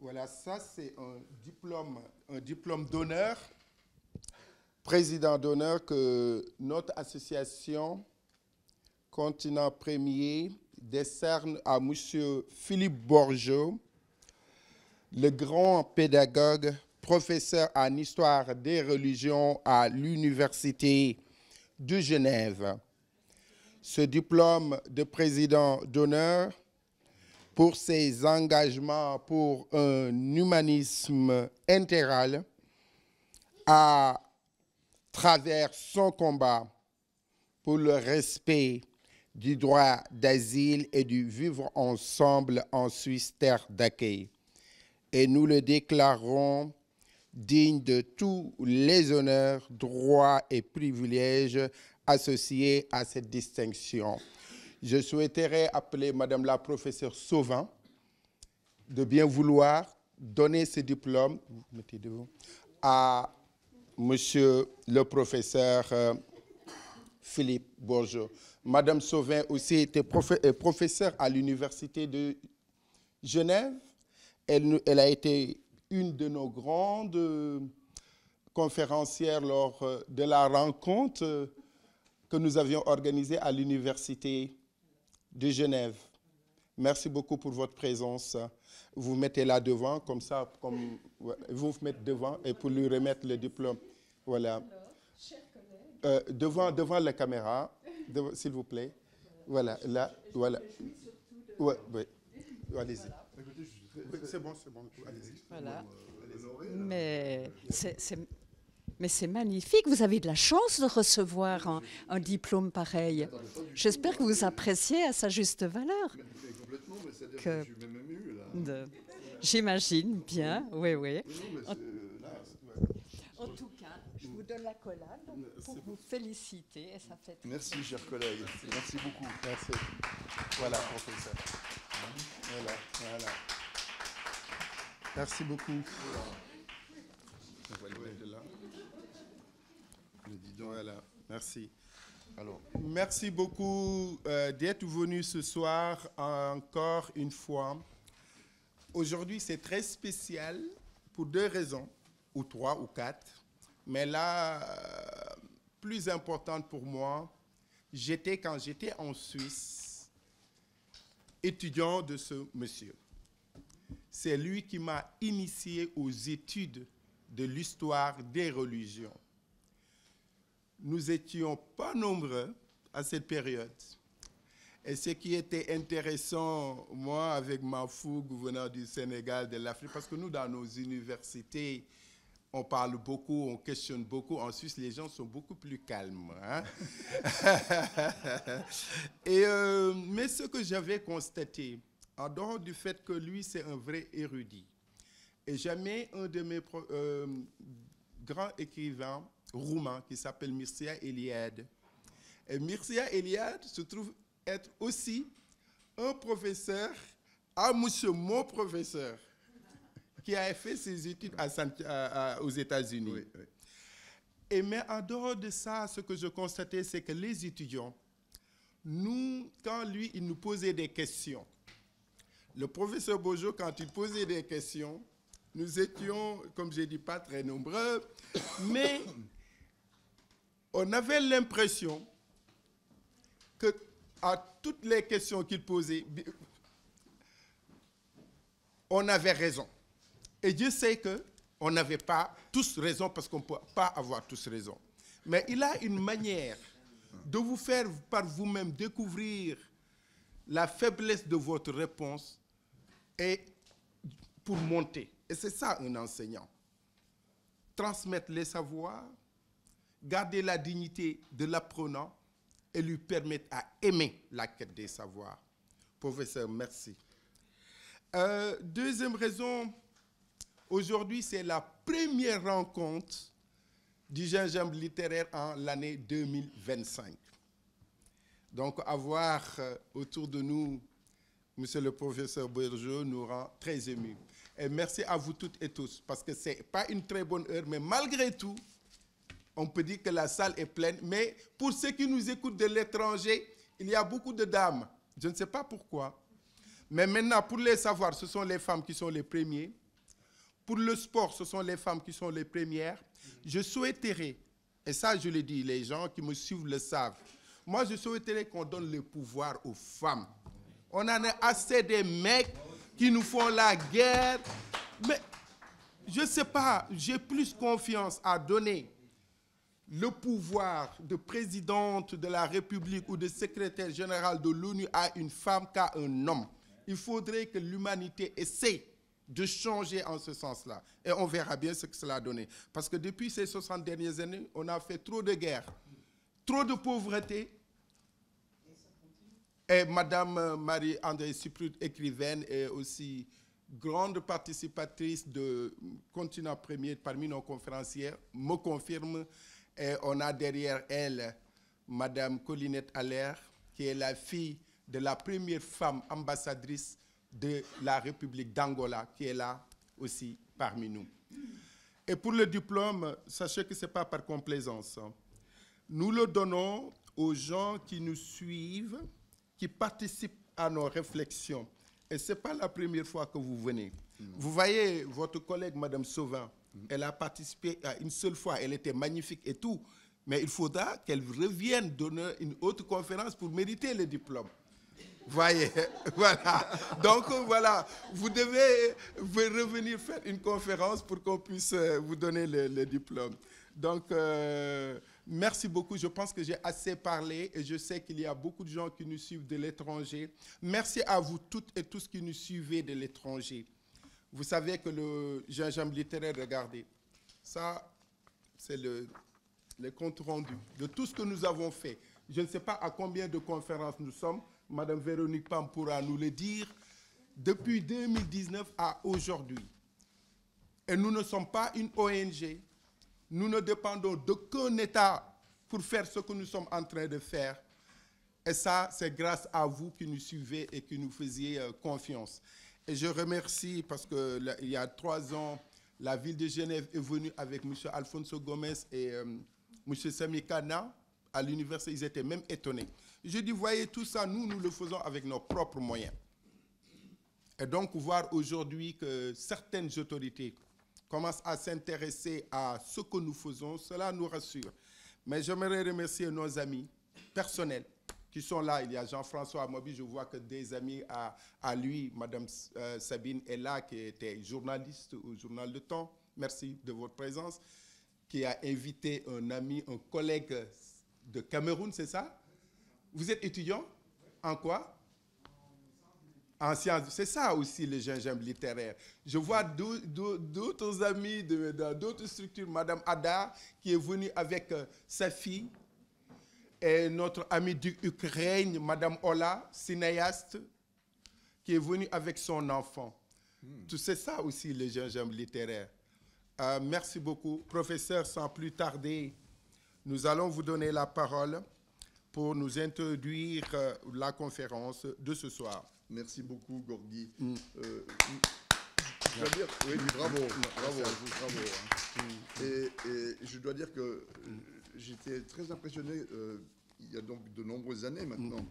Voilà, ça c'est un diplôme d'honneur, président d'honneur que notre association Continent Premier décerne à M. Philippe Bourgeot, le grand pédagogue, professeur en histoire des religions à l'Université de Genève. Ce diplôme de président d'honneur pour ses engagements pour un humanisme intégral à travers son combat pour le respect du droit d'asile et du vivre ensemble en Suisse, terre d'accueil. Et nous le déclarons digne de tous les honneurs, droits et privilèges associés à cette distinction. Je souhaiterais appeler Madame la professeure Sauvin de bien vouloir donner ce diplôme à Monsieur le professeur Philippe Bourgeot. Madame Sauvin aussi était professeure à l'Université de Genève. Elle a été une de nos grandes conférencières lors de la rencontre que nous avions organisée à l'Université de Genève. Merci beaucoup pour votre présence. Vous vous mettez là devant, comme ça, vous vous mettez devant et pour lui remettre le diplôme. Voilà. Devant la caméra, s'il vous plaît. Voilà, là, voilà. Ouais, ouais. Allez-y. C'est bon, allez-y. Voilà. Mais c'est magnifique, vous avez de la chance de recevoir un diplôme pareil. J'espère que vous appréciez à sa juste valeur. Complètement, mais c'est-à-dire que je suis même ému, là. J'imagine bien, oui. En tout cas, je vous donne la collade pour vous féliciter. Et ça fait Merci, chers collègues. Merci beaucoup. Merci. Voilà, professeur. Voilà. Merci beaucoup. On va le mettre de là. Voilà, merci. Alors, merci beaucoup d'être venu ce soir encore une fois. Aujourd'hui, c'est très spécial pour 2 raisons, ou 3 ou 4. Mais la plus importante pour moi, quand j'étais en Suisse, étudiant de ce monsieur. C'est lui qui m'a initié aux études de l'histoire des religions. Nous n'étions pas nombreux à cette période. Et ce qui était intéressant, moi, avec ma fougue venant du Sénégal, de l'Afrique, parce que nous, dans nos universités, on parle beaucoup, on questionne beaucoup. En Suisse, les gens sont beaucoup plus calmes. Hein? Mais ce que j'avais constaté, en dehors du fait que lui, c'est un vrai érudit, et jamais un de mes grands écrivains roumains qui s'appelle Mircea Eliade. Et Mircea Eliade se trouve être aussi un professeur à monsieur mon professeur qui a fait ses études aux États-Unis. Oui. Mais en dehors de ça, ce que je constatais, c'est que les étudiants, quand lui, il nous posait des questions, le professeur Bourgeot, quand il posait des questions, nous étions, comme je dis, pas très nombreux, mais on avait l'impression qu'à toutes les questions qu'il posait, on avait raison. Et Dieu sait qu'on n'avait pas tous raison parce qu'on ne peut pas avoir tous raison. Mais il a une manière de vous faire par vous-même découvrir la faiblesse de votre réponse et pour monter. Et c'est ça un enseignant. Transmettre les savoirs, garder la dignité de l'apprenant et lui permettre à aimer la quête des savoirs. Professeur, merci. Deuxième raison, aujourd'hui, c'est la première rencontre du gingembre littéraire en l'année 2025. Donc, avoir autour de nous monsieur le professeur Bourgeot nous rend très émus. Et merci à vous toutes et tous, parce que ce n'est pas une très bonne heure, mais malgré tout, on peut dire que la salle est pleine. Mais pour ceux qui nous écoutent de l'étranger, il y a beaucoup de dames. Je ne sais pas pourquoi. Mais maintenant, pour les savoir, ce sont les femmes qui sont les premiers. pour le sport, ce sont les femmes qui sont les premières. Je souhaiterais, et ça je le dis, les gens qui me suivent le savent, moi je souhaiterais qu'on donne le pouvoir aux femmes. On en a assez des mecs qui nous font la guerre. Mais je ne sais pas, j'ai plus confiance à donner le pouvoir de présidente de la République ou de secrétaire général de l'ONU à une femme qu'à un homme. Il faudrait que l'humanité essaie de changer en ce sens-là. Et on verra bien ce que cela a donné. Parce que depuis ces 60 dernières années, on a fait trop de guerres, trop de pauvreté. Et Madame Marie-André Suprut, écrivaine, et aussi grande participatrice de Continent Premier parmi nos conférencières, me confirme. Et on a derrière elle Madame Colinette Allaire, qui est la fille de la première femme ambassadrice de la République d'Angola, qui est là aussi parmi nous. Et pour le diplôme, sachez que ce n'est pas par complaisance. Nous le donnons aux gens qui nous suivent, qui participent à nos réflexions. Et ce n'est pas la première fois que vous venez. Vous voyez votre collègue, Madame Sauvin, elle a participé à une seule fois, elle était magnifique et tout, mais il faudra qu'elle revienne donner une autre conférence pour mériter le diplôme. Voyez, voilà. Donc voilà, vous devez revenir faire une conférence pour qu'on puisse vous donner le diplôme. Donc, merci beaucoup. Je pense que j'ai assez parlé et je sais qu'il y a beaucoup de gens qui nous suivent de l'étranger. Merci à vous toutes et tous qui nous suivez de l'étranger. Vous savez que le gingembre littéraire, regardez, ça, c'est le compte rendu de tout ce que nous avons fait. Je ne sais pas à combien de conférences nous sommes. Madame Véronique Pam pourra nous le dire. Depuis 2019 à aujourd'hui. Et nous ne sommes pas une ONG. Nous ne dépendons d'aucun État pour faire ce que nous sommes en train de faire. Et ça, c'est grâce à vous qui nous suivez et qui nous faisiez confiance. Et je remercie parce qu'il y a 3 ans, la ville de Genève est venue avec M. Alfonso Gomez et M. Sami Kana à l'université. Ils étaient même étonnés. Je dis, voyez, tout ça, nous le faisons avec nos propres moyens. Et donc, voir aujourd'hui que certaines autorités commencent à s'intéresser à ce que nous faisons, cela nous rassure. Mais j'aimerais remercier nos amis personnels qui sont là. Il y a Jean-François Amobi, je vois que des amis à lui, Madame Sabine est là, qui était journaliste au journal Le Temps. Merci de votre présence. Qui a invité un ami, un collègue de Cameroun, c'est ça? Vous êtes étudiant? En quoi? En sciences. C'est ça aussi le gingembre littéraire. Je vois d'autres amis dans d'autres structures. Madame Ada, qui est venue avec sa fille. Et notre ami d'Ukraine, Madame Ola, cinéaste, qui est venue avec son enfant. Tout c'est ça aussi le gingembre littéraire. Merci beaucoup. Professeur, sans plus tarder, nous allons vous donner la parole pour nous introduire la conférence de ce soir. Merci beaucoup, Gorgui. Je dois dire, oui, bravo. Et je dois dire que j'étais très impressionné, il y a donc de nombreuses années maintenant,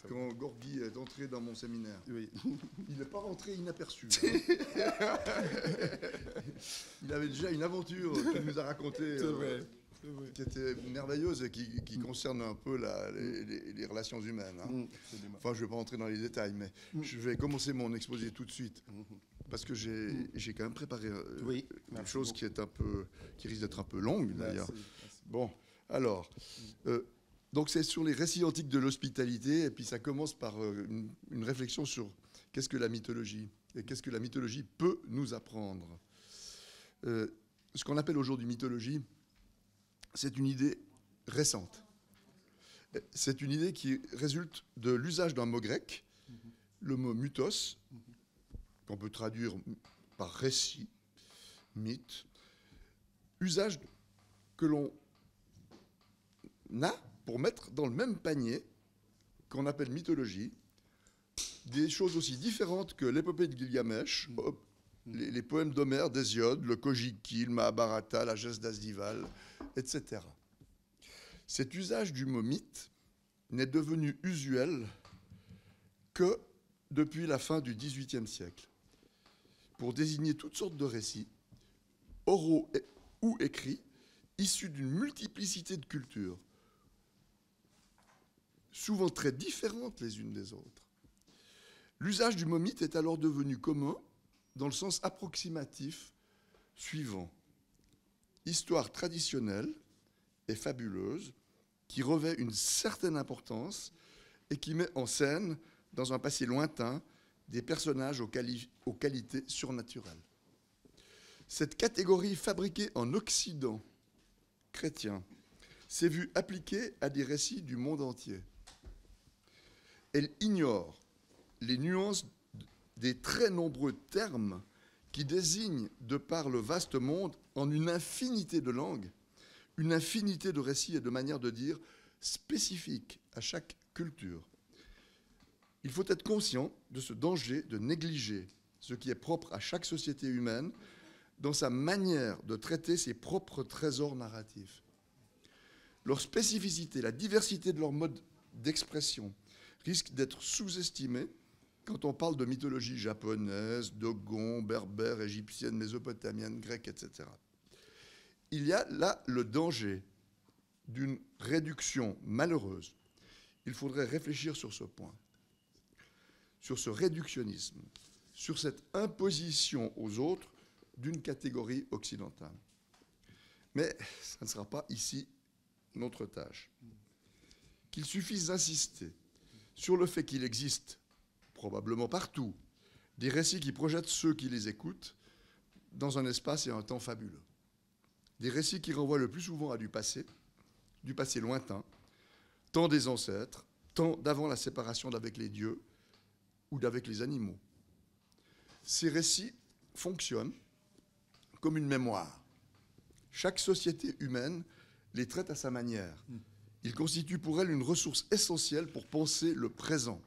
quand Gorgui est entré dans mon séminaire. Oui. Il n'est pas rentré inaperçu. Hein. Il avait déjà une aventure qu'il nous a racontée. Qui était merveilleuse et qui concerne un peu les relations humaines. Hein. Enfin, je ne vais pas entrer dans les détails, mais je vais commencer mon exposé tout de suite, parce que j'ai quand même préparé une chose qui risque d'être un peu longue, d'ailleurs. Bon, alors, donc c'est sur les récits antiques de l'hospitalité, et puis ça commence par une réflexion sur qu'est-ce que la mythologie, et qu'est-ce que la mythologie peut nous apprendre. Ce qu'on appelle aujourd'hui mythologie, c'est une idée récente. C'est une idée qui résulte de l'usage d'un mot grec, le mot mythos, qu'on peut traduire par récit, mythe, usage que l'on a pour mettre dans le même panier qu'on appelle mythologie des choses aussi différentes que l'épopée de Gilgamesh, les poèmes d'Homère, d'Hésiode, le Kojiki, le Mahabharata, la geste d'Asdhival, etc. Cet usage du mot mythe n'est devenu usuel que depuis la fin du XVIIIe siècle. pour désigner toutes sortes de récits, oraux ou écrits, issus d'une multiplicité de cultures, souvent très différentes les unes des autres. L'usage du mot mythe est alors devenu commun dans le sens approximatif suivant. Histoire traditionnelle et fabuleuse qui revêt une certaine importance et qui met en scène, dans un passé lointain, des personnages aux qualités surnaturelles. Cette catégorie fabriquée en Occident chrétien s'est vue appliquée à des récits du monde entier. Elle ignore les nuances des très nombreux termes qui désignent, de par le vaste monde, en une infinité de langues, une infinité de récits et de manières de dire spécifiques à chaque culture. Il faut être conscient de ce danger de négliger ce qui est propre à chaque société humaine dans sa manière de traiter ses propres trésors narratifs. Leur spécificité, la diversité de leur mode d'expression risquent d'être sous-estimées quand on parle de mythologie japonaise, dogon, berbère, égyptienne, mésopotamienne, grecque, etc. Il y a là le danger d'une réduction malheureuse. Il faudrait réfléchir sur ce point, sur ce réductionnisme, sur cette imposition aux autres d'une catégorie occidentale. Mais ça ne sera pas ici notre tâche. Qu'il suffise d'insister sur le fait qu'il existe, probablement partout, des récits qui projettent ceux qui les écoutent dans un espace et un temps fabuleux. Des récits qui renvoient le plus souvent à du passé lointain, tant des ancêtres, tant d'avant la séparation d'avec les dieux ou d'avec les animaux. Ces récits fonctionnent comme une mémoire. Chaque société humaine les traite à sa manière. Ils constituent pour elle une ressource essentielle pour penser le présent.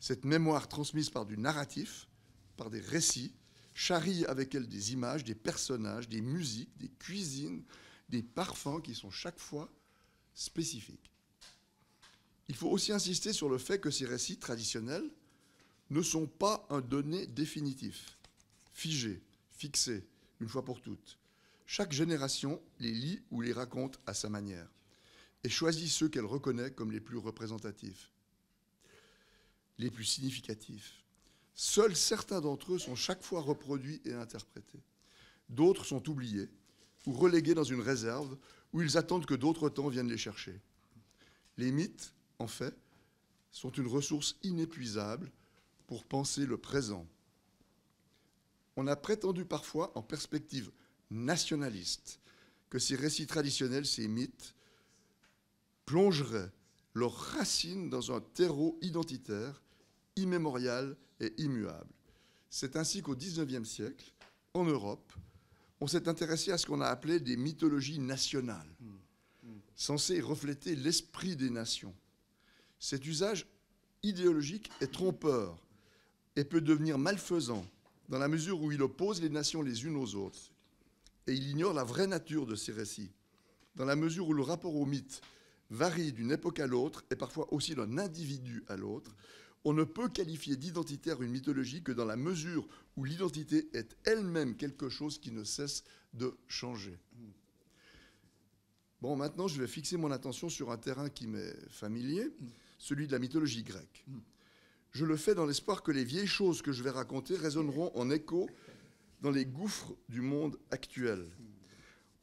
Cette mémoire transmise par du narratif, par des récits, charrie avec elle des images, des personnages, des musiques, des cuisines, des parfums qui sont chaque fois spécifiques. Il faut aussi insister sur le fait que ces récits traditionnels ne sont pas un donné définitif, figé, fixé, une fois pour toutes. Chaque génération les lit ou les raconte à sa manière et choisit ceux qu'elle reconnaît comme les plus représentatifs, les plus significatifs. Seuls certains d'entre eux sont chaque fois reproduits et interprétés. D'autres sont oubliés ou relégués dans une réserve où ils attendent que d'autres temps viennent les chercher. Les mythes, en fait, sont une ressource inépuisable pour penser le présent. On a prétendu parfois, en perspective nationaliste, que ces récits traditionnels, ces mythes, plongeraient leurs racines dans un terreau identitaire, immémorial et immuable. C'est ainsi qu'au XIXe siècle, en Europe, on s'est intéressé à ce qu'on a appelé des mythologies nationales, censées refléter l'esprit des nations. Cet usage idéologique est trompeur et peut devenir malfaisant dans la mesure où il oppose les nations les unes aux autres. Et il ignore la vraie nature de ces récits, dans la mesure où le rapport au mythe varie d'une époque à l'autre et parfois aussi d'un individu à l'autre. On ne peut qualifier d'identitaire une mythologie que dans la mesure où l'identité est elle-même quelque chose qui ne cesse de changer. Bon, maintenant, je vais fixer mon attention sur un terrain qui m'est familier, celui de la mythologie grecque. Je le fais dans l'espoir que les vieilles choses que je vais raconter résonneront en écho dans les gouffres du monde actuel.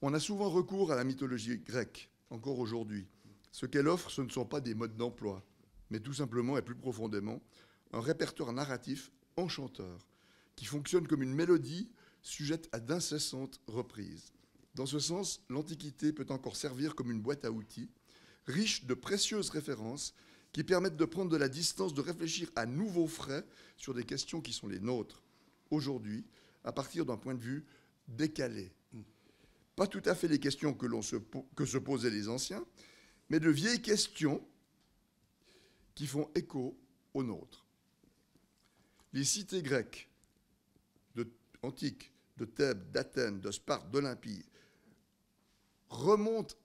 On a souvent recours à la mythologie grecque, encore aujourd'hui. Ce qu'elle offre, ce ne sont pas des modes d'emploi, mais tout simplement et plus profondément, un répertoire narratif enchanteur, qui fonctionne comme une mélodie sujette à d'incessantes reprises. Dans ce sens, l'Antiquité peut encore servir comme une boîte à outils, riche de précieuses références qui permettent de prendre de la distance, de réfléchir à nouveau frais sur des questions qui sont les nôtres, aujourd'hui, à partir d'un point de vue décalé. Pas tout à fait les questions que se posaient les anciens, mais de vieilles questions qui font écho aux nôtres. Les cités grecques antiques, de Thèbes, d'Athènes, de Sparte, d'Olympie, remontent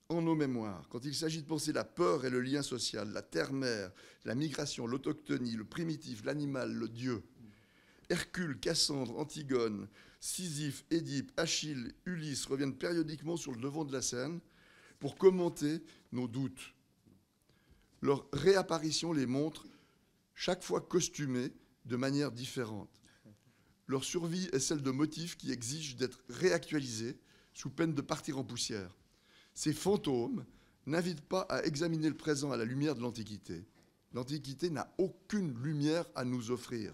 en nos mémoires quand il s'agit de penser la peur et le lien social, la terre-mère, la migration, l'autochtonie, le primitif, l'animal, le dieu. Hercule, Cassandre, Antigone, Sisyphe, Édipe, Achille, Ulysse reviennent périodiquement sur le devant de la scène pour commenter nos doutes. Leur réapparition les montre chaque fois costumés de manière différente. Leur survie est celle de motifs qui exigent d'être réactualisés sous peine de partir en poussière. Ces fantômes n'invitent pas à examiner le présent à la lumière de l'Antiquité. L'Antiquité n'a aucune lumière à nous offrir.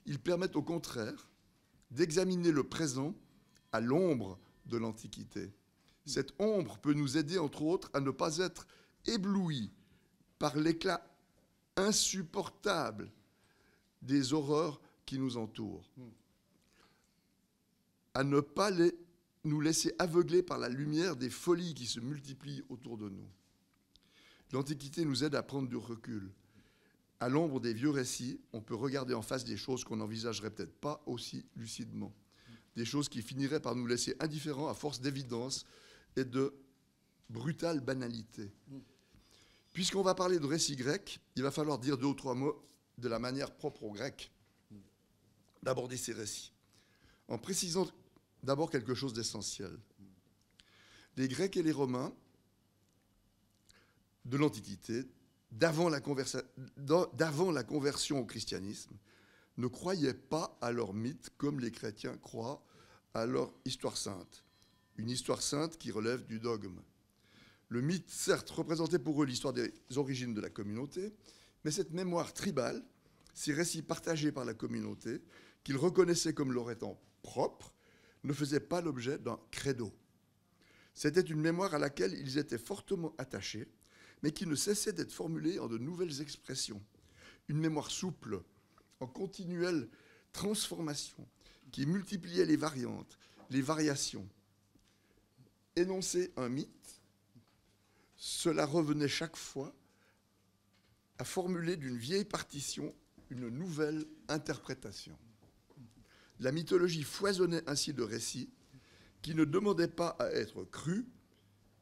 Ils permettent au contraire d'examiner le présent à l'ombre de l'Antiquité. Cette ombre peut nous aider, entre autres, à ne pas être éblouis par l'éclat insupportable des horreurs qui nous entourent, à ne pas nous laisser aveugler par la lumière des folies qui se multiplient autour de nous. L'Antiquité nous aide à prendre du recul. À l'ombre des vieux récits, on peut regarder en face des choses qu'on n'envisagerait peut-être pas aussi lucidement. Des choses qui finiraient par nous laisser indifférents à force d'évidence et de brutale banalité. Puisqu'on va parler de récits grecs, il va falloir dire 2 ou 3 mots de la manière propre aux Grecs d'aborder ces récits, en précisant d'abord quelque chose d'essentiel. Les Grecs et les Romains de l'Antiquité, d'avant la conversion au christianisme, ne croyaient pas à leur mythe comme les chrétiens croient à leur histoire sainte. Une histoire sainte qui relève du dogme. Le mythe, certes, représentait pour eux l'histoire des origines de la communauté, mais cette mémoire tribale, ces récits partagés par la communauté, qu'ils reconnaissaient comme leur étant propres, ne faisaient pas l'objet d'un credo. C'était une mémoire à laquelle ils étaient fortement attachés, mais qui ne cessait d'être formulée en de nouvelles expressions. Une mémoire souple, en continuelle transformation, qui multipliait les variantes, les variations. Énoncer un mythe, cela revenait chaque fois à formuler d'une vieille partition une nouvelle interprétation. La mythologie foisonnait ainsi de récits qui ne demandaient pas à être crus,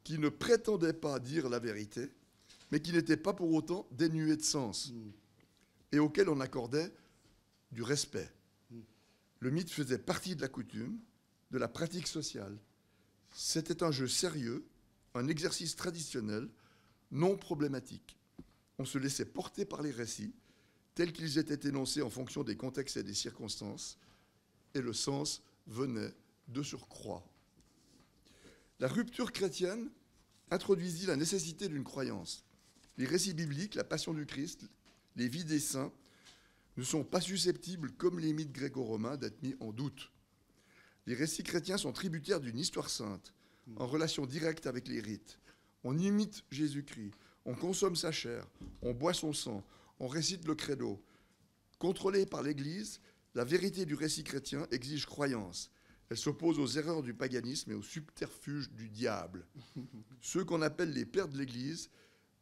qui ne prétendaient pas dire la vérité, mais qui n'étaient pas pour autant dénués de sens et auxquels on accordait du respect. Le mythe faisait partie de la coutume, de la pratique sociale. C'était un jeu sérieux, un exercice traditionnel, non problématique. On se laissait porter par les récits, tels qu'ils étaient énoncés en fonction des contextes et des circonstances, et le sens venait de surcroît. La rupture chrétienne introduisit la nécessité d'une croyance. Les récits bibliques, la passion du Christ, les vies des saints, ne sont pas susceptibles, comme les mythes gréco-romains, d'être mis en doute. Les récits chrétiens sont tributaires d'une histoire sainte, en relation directe avec les rites. On imite Jésus-Christ, on consomme sa chair, on boit son sang, on récite le credo. Contrôlée par l'Église, la vérité du récit chrétien exige croyance. Elle s'oppose aux erreurs du paganisme et aux subterfuges du diable. Ceux qu'on appelle les pères de l'Église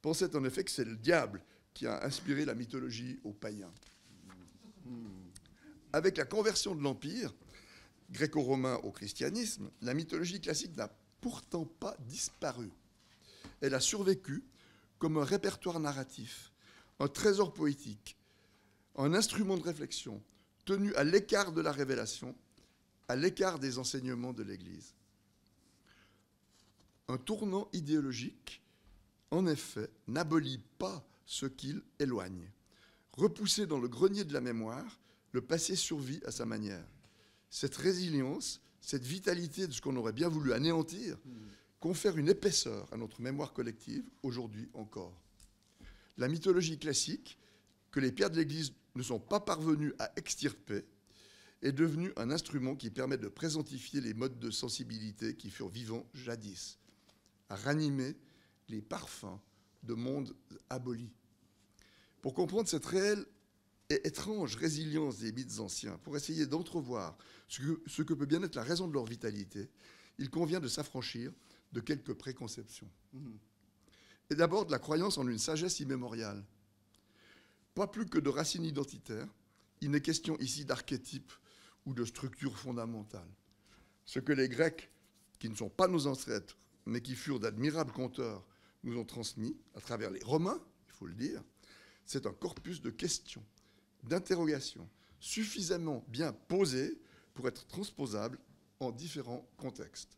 pensaient en effet que c'est le diable qui a inspiré la mythologie aux païens. Avec la conversion de l'Empire gréco-romain au christianisme, la mythologie classique n'a pourtant pas disparu. Elle a survécu comme un répertoire narratif, un trésor poétique, un instrument de réflexion, tenu à l'écart de la révélation, à l'écart des enseignements de l'Église. Un tournant idéologique, en effet, n'abolit pas ce qu'il éloigne. Repoussé dans le grenier de la mémoire, le passé survit à sa manière. Cette résilience, cette vitalité de ce qu'on aurait bien voulu anéantir, confère une épaisseur à notre mémoire collective, aujourd'hui encore. La mythologie classique, que les pères de l'Église ne sont pas parvenus à extirper, est devenue un instrument qui permet de présentifier les modes de sensibilité qui furent vivants jadis, à ranimer les parfums de mondes abolis. Pour comprendre cette réelle et étrange résilience des mythes anciens, pour essayer d'entrevoir ce que peut bien être la raison de leur vitalité, il convient de s'affranchir de quelques préconceptions. Et d'abord de la croyance en une sagesse immémoriale. Pas plus que de racines identitaires, il n'est question ici d'archétypes ou de structures fondamentales. Ce que les Grecs, qui ne sont pas nos ancêtres, mais qui furent d'admirables conteurs, nous ont transmis, à travers les Romains, il faut le dire, c'est un corpus de questions, d'interrogations, suffisamment bien posés pour être transposables en différents contextes.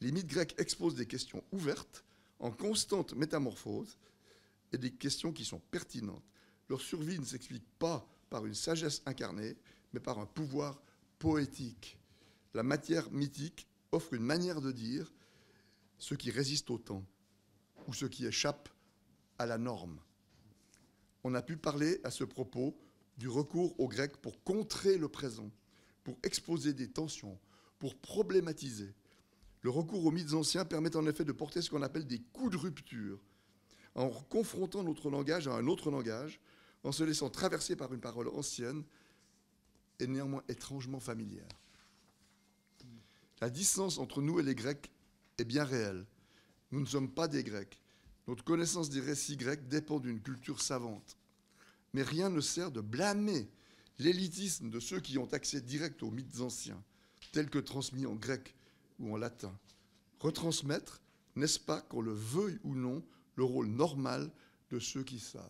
Les mythes grecs exposent des questions ouvertes, en constante métamorphose, et des questions qui sont pertinentes. Leur survie ne s'explique pas par une sagesse incarnée, mais par un pouvoir poétique. La matière mythique offre une manière de dire ce qui résiste au temps, ou ce qui échappe à la norme. On a pu parler à ce propos du recours au grec pour contrer le présent, pour exposer des tensions, pour problématiser. Le recours aux mythes anciens permet en effet de porter ce qu'on appelle des coups de rupture, en confrontant notre langage à un autre langage, en se laissant traverser par une parole ancienne et néanmoins étrangement familière. La distance entre nous et les Grecs est bien réelle. Nous ne sommes pas des Grecs. Notre connaissance des récits grecs dépend d'une culture savante. Mais rien ne sert de blâmer l'élitisme de ceux qui ont accès direct aux mythes anciens, tels que transmis en grec ou en latin. Retransmettre, n'est-ce pas, qu'on le veuille ou non, le rôle normal de ceux qui savent.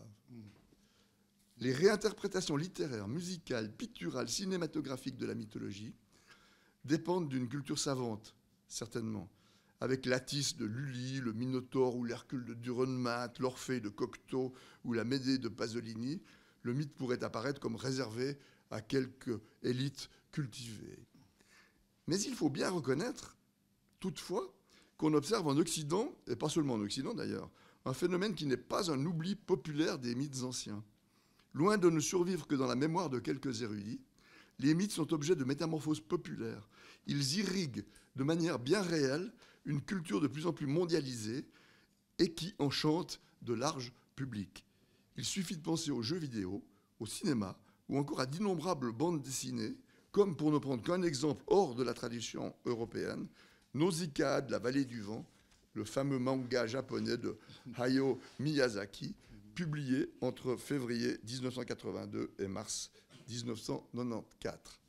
Les réinterprétations littéraires, musicales, picturales, cinématographiques de la mythologie dépendent d'une culture savante, certainement, avec l'Attis de Lully, le Minotaure ou l'Hercule de Dürrenmatt, l'Orphée de Cocteau ou la Médée de Pasolini. Le mythe pourrait apparaître comme réservé à quelques élites cultivées. Mais il faut bien reconnaître, toutefois, qu'on observe en Occident, et pas seulement en Occident d'ailleurs, un phénomène qui n'est pas un oubli populaire des mythes anciens. Loin de ne survivre que dans la mémoire de quelques érudits, les mythes sont objets de métamorphoses populaires. Ils irriguent de manière bien réelle une culture de plus en plus mondialisée et qui enchante de larges publics. Il suffit de penser aux jeux vidéo, au cinéma ou encore à d'innombrables bandes dessinées, comme pour ne prendre qu'un exemple hors de la tradition européenne, Nausicaa de la vallée du vent, le fameux manga japonais de Hayao Miyazaki, publié entre février 1982 et mars 1994.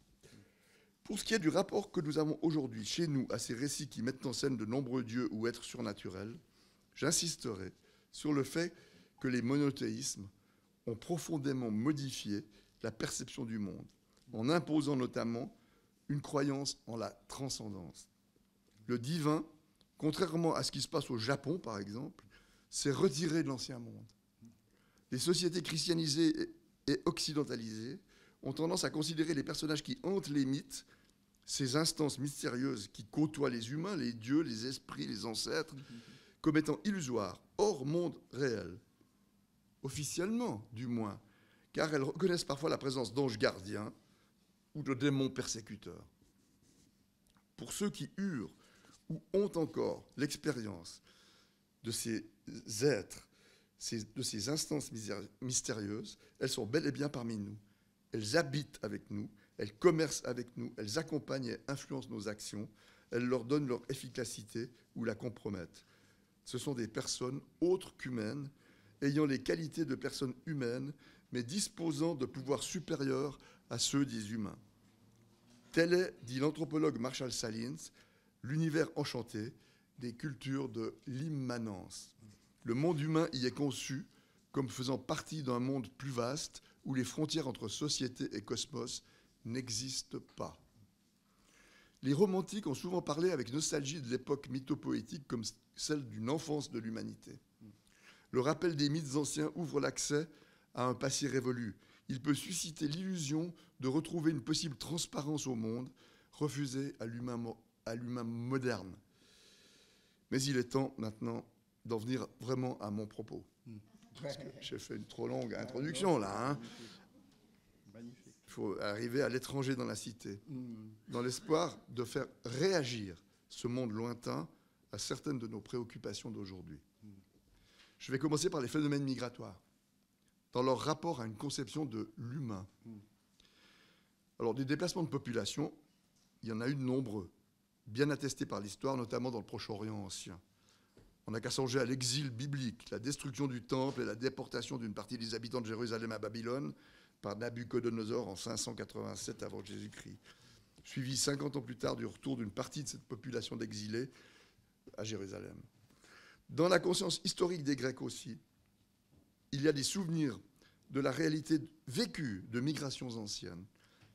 Pour ce qui est du rapport que nous avons aujourd'hui chez nous à ces récits qui mettent en scène de nombreux dieux ou êtres surnaturels, j'insisterai sur le fait que les monothéismes ont profondément modifié la perception du monde, en imposant notamment une croyance en la transcendance. Le divin, contrairement à ce qui se passe au Japon, par exemple, s'est retiré de l'ancien monde. Les sociétés christianisées et occidentalisées ont tendance à considérer les personnages qui hantent les mythes, ces instances mystérieuses qui côtoient les humains, les dieux, les esprits, les ancêtres, comme étant illusoires, hors monde réel. Officiellement, du moins, car elles reconnaissent parfois la présence d'anges gardiens ou de démons persécuteurs. Pour ceux qui eurent ou ont encore l'expérience de ces êtres, de ces instances mystérieuses, elles sont bel et bien parmi nous. Elles habitent avec nous, elles commercent avec nous, elles accompagnent et influencent nos actions, elles leur donnent leur efficacité ou la compromettent. Ce sont des personnes autres qu'humaines, ayant les qualités de personnes humaines, mais disposant de pouvoirs supérieurs à ceux des humains. Tel est, dit l'anthropologue Marshall Salins, l'univers enchanté des cultures de l'immanence. Le monde humain y est conçu comme faisant partie d'un monde plus vaste où les frontières entre société et cosmos n'existent pas. Les romantiques ont souvent parlé avec nostalgie de l'époque mythopoétique comme celle d'une enfance de l'humanité. Le rappel des mythes anciens ouvre l'accès à un passé révolu. Il peut susciter l'illusion de retrouver une possible transparence au monde, refusée à l'humain moderne. Mais il est temps maintenant d'en venir vraiment à mon propos. Parce que j'ai fait une trop longue introduction là. Hein. Il faut arriver à l'étranger dans la cité, dans l'espoir de faire réagir ce monde lointain à certaines de nos préoccupations d'aujourd'hui. Je vais commencer par les phénomènes migratoires, dans leur rapport à une conception de l'humain. Alors, des déplacements de population, il y en a eu de nombreux, bien attestés par l'histoire, notamment dans le Proche-Orient ancien. On n'a qu'à songer à l'exil biblique, la destruction du temple et la déportation d'une partie des habitants de Jérusalem à Babylone par Nabuchodonosor en 587 avant Jésus-Christ, suivi 50 ans plus tard du retour d'une partie de cette population d'exilés à Jérusalem. Dans la conscience historique des Grecs aussi, il y a des souvenirs de la réalité vécue de migrations anciennes.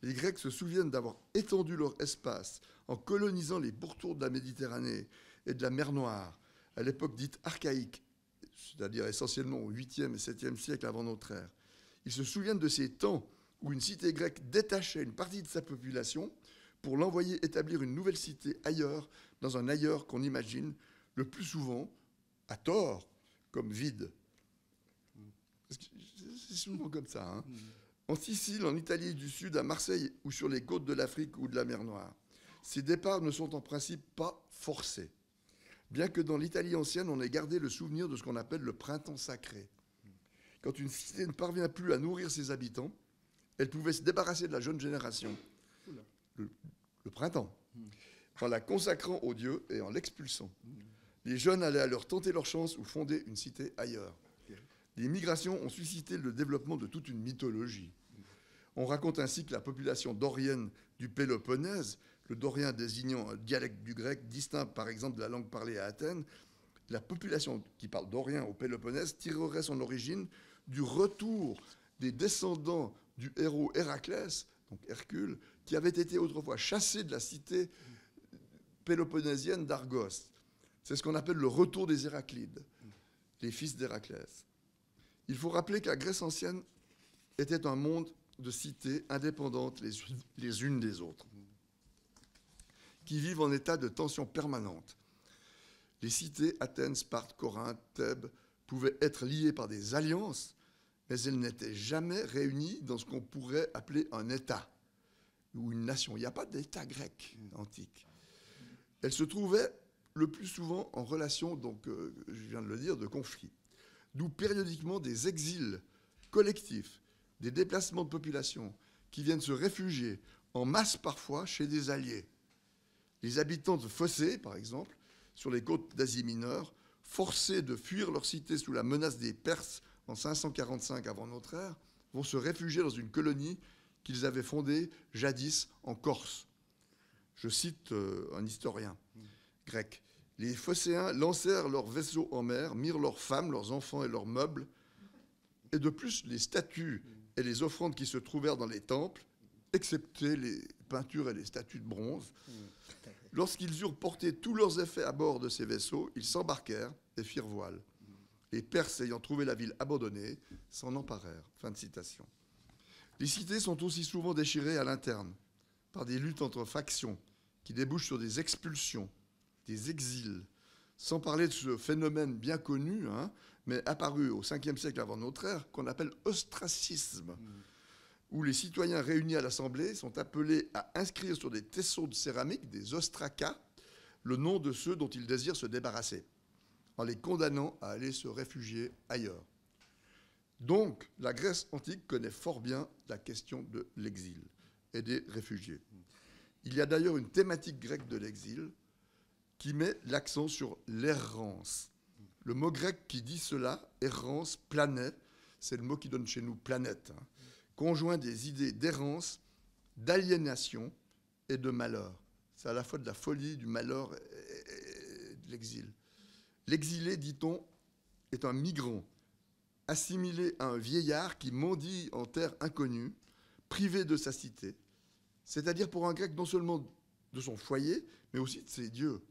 Les Grecs se souviennent d'avoir étendu leur espace en colonisant les pourtours de la Méditerranée et de la mer Noire, à l'époque dite archaïque, c'est-à-dire essentiellement au 8e et 7e siècle avant notre ère. Ils se souviennent de ces temps où une cité grecque détachait une partie de sa population pour l'envoyer établir une nouvelle cité ailleurs, dans un ailleurs qu'on imagine le plus souvent, à tort, comme vide. C'est souvent comme ça. Hein. En Sicile, en Italie du Sud, à Marseille ou sur les côtes de l'Afrique ou de la mer Noire. Ces départs ne sont en principe pas forcés, bien que dans l'Italie ancienne, on ait gardé le souvenir de ce qu'on appelle le printemps sacré. Quand une cité ne parvient plus à nourrir ses habitants, elle pouvait se débarrasser de la jeune génération, le printemps, en la consacrant aux dieux et en l'expulsant. Les jeunes allaient alors tenter leur chance ou fonder une cité ailleurs. Les migrations ont suscité le développement de toute une mythologie. On raconte ainsi que la population dorienne du Péloponnèse, le dorien désignant un dialecte du grec distinct par exemple de la langue parlée à Athènes, la population qui parle dorien au Péloponnèse tirerait son origine du retour des descendants du héros Héraclès, donc Hercule, qui avait été autrefois chassé de la cité péloponnésienne d'Argos. C'est ce qu'on appelle le retour des Héraclides, les fils d'Héraclès. Il faut rappeler que la Grèce ancienne était un monde de cités indépendantes les unes des autres, qui vivent en état de tension permanente. Les cités, Athènes, Sparte, Corinthe, Thèbes, pouvaient être liées par des alliances, mais elles n'étaient jamais réunies dans ce qu'on pourrait appeler un État ou une nation. Il n'y a pas d'État grec antique. Elles se trouvaient le plus souvent en relation, donc, je viens de le dire, de conflits. D'où périodiquement des exils collectifs, des déplacements de population qui viennent se réfugier en masse parfois chez des alliés. Les habitants de Phocée, par exemple, sur les côtes d'Asie mineure, forcés de fuir leur cité sous la menace des Perses en 545 avant notre ère, vont se réfugier dans une colonie qu'ils avaient fondée jadis en Corse. Je cite un historien grec. Les Phocéens lancèrent leurs vaisseaux en mer, mirent leurs femmes, leurs enfants et leurs meubles, et de plus les statues et les offrandes qui se trouvèrent dans les temples, excepté les peintures et les statues de bronze. Lorsqu'ils eurent porté tous leurs effets à bord de ces vaisseaux, ils s'embarquèrent et firent voile. Les Perses, ayant trouvé la ville abandonnée, s'en emparèrent. Fin de citation. Les cités sont aussi souvent déchirées à l'interne par des luttes entre factions qui débouchent sur des expulsions, des exils, sans parler de ce phénomène bien connu, mais apparu au 5e siècle avant notre ère, qu'on appelle ostracisme, où les citoyens réunis à l'Assemblée sont appelés à inscrire sur des tesseaux de céramique, des ostracas, le nom de ceux dont ils désirent se débarrasser, en les condamnant à aller se réfugier ailleurs. Donc, la Grèce antique connaît fort bien la question de l'exil et des réfugiés. Il y a d'ailleurs une thématique grecque de l'exil qui met l'accent sur l'errance. Le mot grec qui dit cela, errance, planet, c'est le mot qui donne chez nous planète, conjoint des idées d'errance, d'aliénation et de malheur. C'est à la fois de la folie, du malheur et de l'exil. L'exilé, dit-on, est un migrant, assimilé à un vieillard qui mendie en terre inconnue, privé de sa cité, c'est-à-dire pour un grec non seulement de son foyer, mais aussi de ses dieux.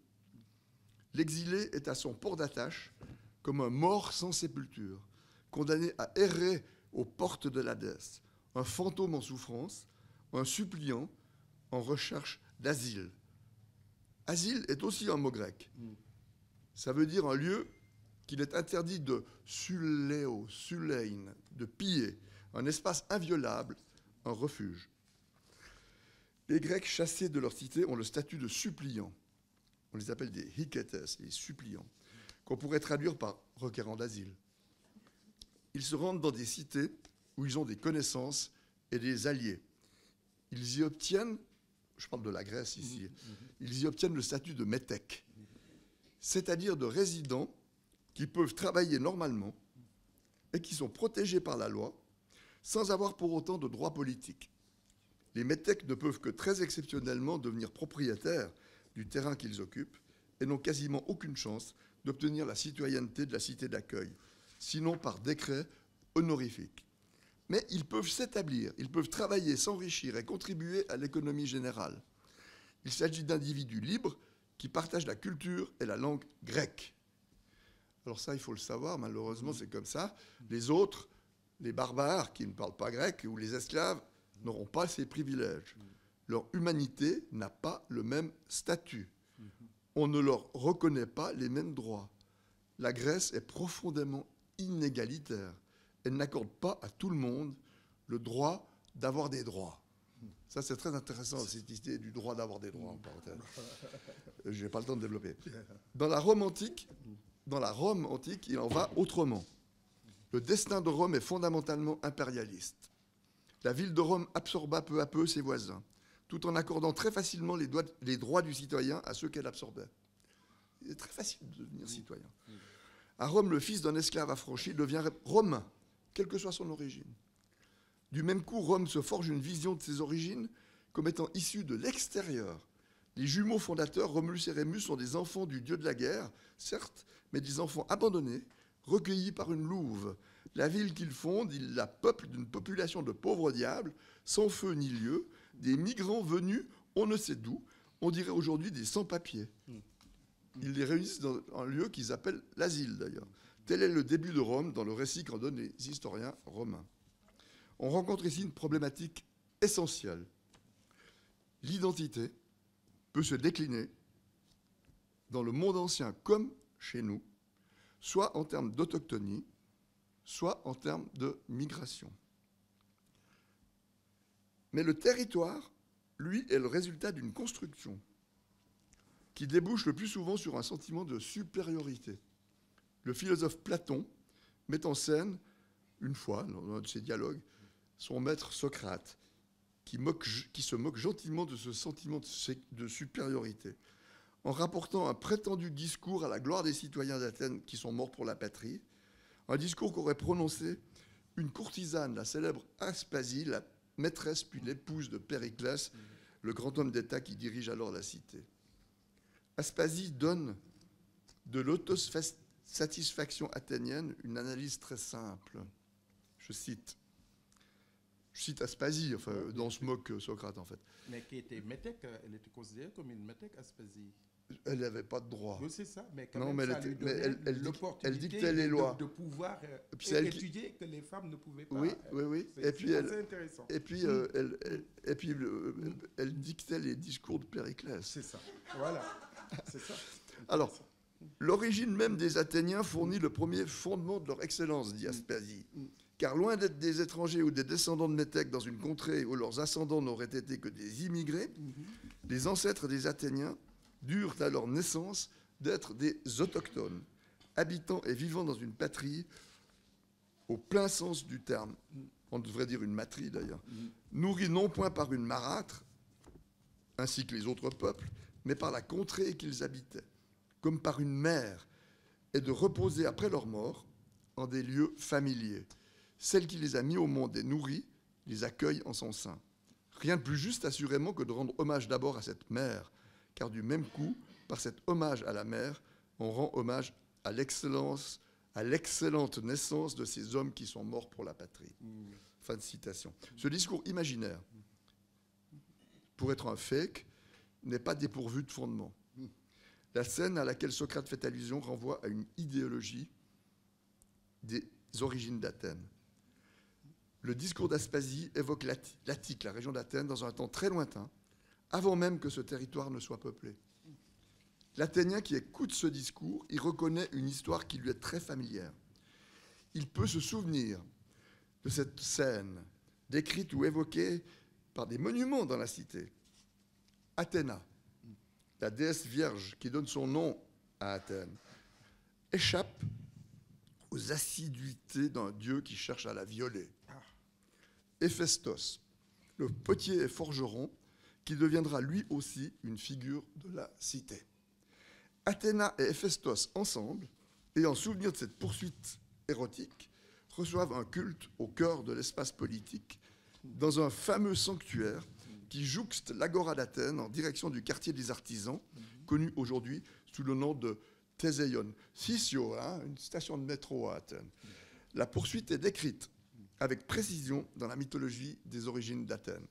L'exilé est à son port d'attache comme un mort sans sépulture, condamné à errer aux portes de l'Hadès, un fantôme en souffrance, un suppliant en recherche d'asile. Asile est aussi un mot grec. Ça veut dire un lieu qu'il est interdit de suléo, sulein, de piller, un espace inviolable, un refuge. Les Grecs chassés de leur cité ont le statut de suppliants. On les appelle des hiketes, les suppliants, qu'on pourrait traduire par requérants d'asile. Ils se rendent dans des cités où ils ont des connaissances et des alliés. Ils y obtiennent, je parle de la Grèce ici, ils y obtiennent le statut de métèques, c'est-à-dire de résidents qui peuvent travailler normalement et qui sont protégés par la loi sans avoir pour autant de droits politiques. Les métèques ne peuvent que très exceptionnellement devenir propriétaires du terrain qu'ils occupent et n'ont quasiment aucune chance d'obtenir la citoyenneté de la cité d'accueil, sinon par décret honorifique. Mais ils peuvent s'établir, ils peuvent travailler, s'enrichir et contribuer à l'économie générale. Il s'agit d'individus libres qui partagent la culture et la langue grecque. Alors ça, il faut le savoir, malheureusement, c'est comme ça. Les autres, les barbares qui ne parlent pas grec ou les esclaves, n'auront pas ces privilèges. Leur humanité n'a pas le même statut. On ne leur reconnaît pas les mêmes droits. La Grèce est profondément inégalitaire. Elle n'accorde pas à tout le monde le droit d'avoir des droits. Ça, c'est très intéressant, cette idée du droit d'avoir des droits. Je n'ai pas le temps de développer. Dans la Rome antique, il en va autrement. Le destin de Rome est fondamentalement impérialiste. La ville de Rome absorba peu à peu ses voisins, tout en accordant très facilement les droits du citoyen à ceux qu'elle absorbait. Il est très facile de devenir citoyen. À Rome, le fils d'un esclave affranchi devient romain, quelle que soit son origine. Du même coup, Rome se forge une vision de ses origines comme étant issue de l'extérieur. Les jumeaux fondateurs, Romulus et Rémus, sont des enfants du dieu de la guerre, certes, mais des enfants abandonnés, recueillis par une louve. La ville qu'ils fondent, ils la peuplent d'une population de pauvres diables, sans feu ni lieu, des migrants venus on ne sait d'où, on dirait aujourd'hui des sans-papiers. Ils les réunissent dans un lieu qu'ils appellent l'asile, d'ailleurs. Tel est le début de Rome dans le récit qu'en donnent les historiens romains. On rencontre ici une problématique essentielle. L'identité peut se décliner dans le monde ancien comme chez nous, soit en termes d'autochtonie, soit en termes de migration. Mais le territoire, lui, est le résultat d'une construction qui débouche le plus souvent sur un sentiment de supériorité. Le philosophe Platon met en scène, une fois, dans un de ses dialogues, son maître Socrate, qui se moque gentiment de ce sentiment de supériorité, en rapportant un prétendu discours à la gloire des citoyens d'Athènes qui sont morts pour la patrie, un discours qu'aurait prononcé une courtisane, la célèbre Aspasie, la maîtresse puis l'épouse de Périclès, le grand homme d'État qui dirige alors la cité. Aspasie donne de l'autosatisfaction athénienne une analyse très simple. Je cite Aspasie, enfin, dont se moque Socrate, en fait. Mais qui était métèque, elle était considérée comme une métèque, Aspasie. Elle n'avait pas de droit. Oui, c'est ça, mais quand Non, même, mais ça lui donnait elle dictait les lois. de pouvoir étudier que les femmes ne pouvaient pas. Oui. C'est assez intéressant. Et puis, elle dictait les discours de Périclès. C'est ça, voilà. C'est ça. Alors, l'origine même des Athéniens fournit le premier fondement de leur excellence, dit Aspasie. Car loin d'être des étrangers ou des descendants de métèques dans une contrée où leurs ascendants n'auraient été que des immigrés, les ancêtres des Athéniens durent à leur naissance d'être des autochtones, habitant et vivant dans une patrie au plein sens du terme. On devrait dire une matrie d'ailleurs, nourrie non point par une marâtre, ainsi que les autres peuples, mais par la contrée qu'ils habitaient, comme par une mère, et de reposer après leur mort en des lieux familiers. Celle qui les a mis au monde et nourris les accueille en son sein. Rien de plus juste assurément que de rendre hommage d'abord à cette mère, car du même coup, par cet hommage à la mère, on rend hommage à l'excellence, à l'excellente naissance de ces hommes qui sont morts pour la patrie. Fin de citation. Ce discours imaginaire, pour être un fake, n'est pas dépourvu de fondement. La scène à laquelle Socrate fait allusion renvoie à une idéologie des origines d'Athènes. Le discours d'Aspasie évoque l'Attique, la région d'Athènes, dans un temps très lointain, avant même que ce territoire ne soit peuplé. L'Athénien qui écoute ce discours y reconnaît une histoire qui lui est très familière. Il peut se souvenir de cette scène décrite ou évoquée par des monuments dans la cité. Athéna, la déesse vierge qui donne son nom à Athènes, échappe aux assiduités d'un dieu qui cherche à la violer. Héphaïstos, le potier et forgeron, qui deviendra lui aussi une figure de la cité. Athéna et Héphaïstos ensemble, et en souvenir de cette poursuite érotique, reçoivent un culte au cœur de l'espace politique, dans un fameux sanctuaire qui jouxte l'agora d'Athènes en direction du quartier des artisans, connu aujourd'hui sous le nom de Théseion. Sisio, une station de métro à Athènes. La poursuite est décrite. avec précision dans la mythologie des origines d'Athènes.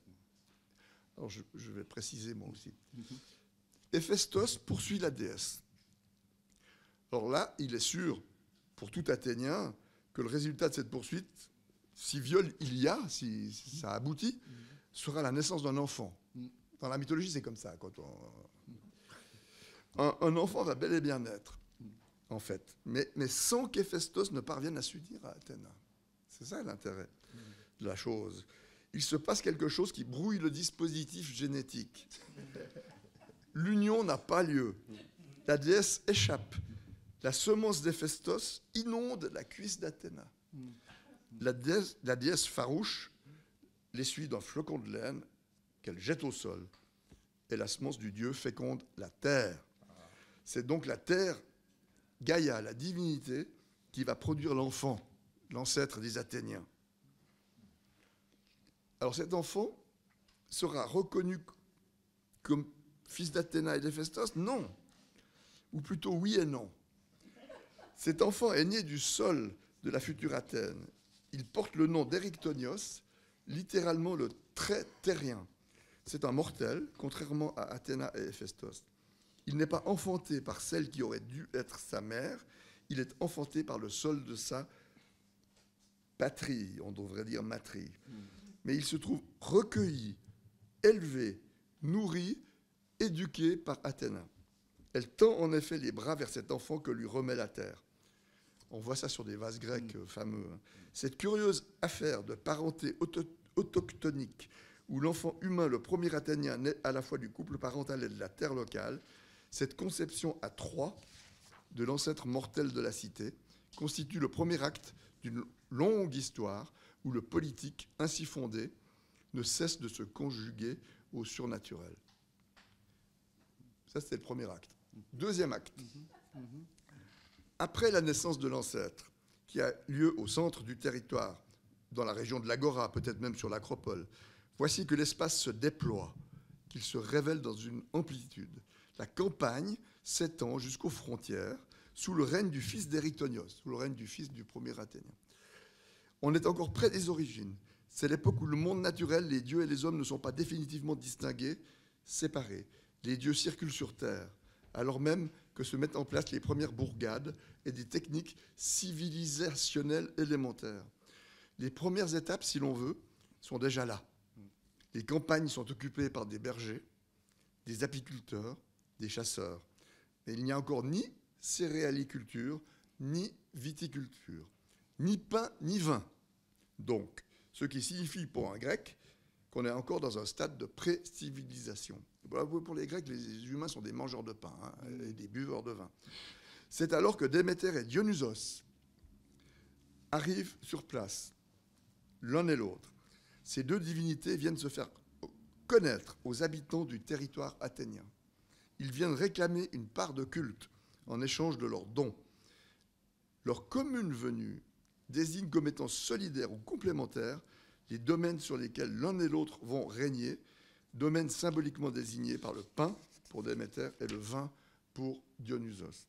Alors je vais préciser moi aussi. Héphaïstos poursuit la déesse. Alors là, il est sûr, pour tout Athénien, que le résultat de cette poursuite, si viol il y a, si ça aboutit, sera la naissance d'un enfant. Dans la mythologie, c'est comme ça. Un enfant va bel et bien naître, en fait, mais sans qu'Héphaïstos ne parvienne à s'unir à Athènes. C'est ça l'intérêt de la chose. Il se passe quelque chose qui brouille le dispositif génétique. L'union n'a pas lieu. La déesse échappe. La semence d'Héphaïstos inonde la cuisse d'Athéna. La déesse farouche l'essuie d'un flocon de laine qu'elle jette au sol. Et la semence du dieu féconde la terre. C'est donc la terre, Gaïa, la divinité, qui va produire l'enfant, l'ancêtre des Athéniens. Alors cet enfant sera reconnu comme fils d'Athéna et d'Héphaïstos? Non. Ou plutôt oui et non. Cet enfant est né du sol de la future Athènes. Il porte le nom d'Érictonios, littéralement le très terrien. C'est un mortel, contrairement à Athéna et Héphaïstos. Il n'est pas enfanté par celle qui aurait dû être sa mère, il est enfanté par le sol de sa patrie, on devrait dire matrie. Mais il se trouve recueilli, élevé, nourri, éduqué par Athéna. Elle tend en effet les bras vers cet enfant que lui remet la terre. On voit ça sur des vases grecs fameux. Cette curieuse affaire de parenté autochtonique, où l'enfant humain, le premier Athénien, naît à la fois du couple parental et de la terre locale, cette conception à trois de l'ancêtre mortel de la cité constitue le premier acte d'une longue histoire où le politique, ainsi fondé, ne cesse de se conjuguer au surnaturel. Ça, c'est le premier acte. Deuxième acte. Après la naissance de l'ancêtre, qui a lieu au centre du territoire, dans la région de l'Agora, peut-être même sur l'Acropole, voici que l'espace se déploie, qu'il se révèle dans une amplitude. La campagne s'étend jusqu'aux frontières, sous le règne du fils d'Érictonios, sous le règne du fils du premier Athénien. On est encore près des origines. C'est l'époque où le monde naturel, les dieux et les hommes ne sont pas définitivement distingués, séparés. Les dieux circulent sur terre, alors même que se mettent en place les premières bourgades et des techniques civilisationnelles élémentaires. Les premières étapes, si l'on veut, sont déjà là. Les campagnes sont occupées par des bergers, des apiculteurs, des chasseurs. Mais il n'y a encore ni céréaliculture, ni viticulture, ni pain, ni vin. Donc, ce qui signifie pour un grec qu'on est encore dans un stade de pré-civilisation. Pour les Grecs, les humains sont des mangeurs de pain et des buveurs de vin. C'est alors que Déméter et Dionysos arrivent sur place, l'un et l'autre. Ces deux divinités viennent se faire connaître aux habitants du territoire athénien. Ils viennent réclamer une part de culte en échange de leurs dons. Leur commune venue désigne comme étant solidaires ou complémentaires les domaines sur lesquels l'un et l'autre vont régner, domaines symboliquement désignés par le pain pour Déméter et le vin pour Dionysos.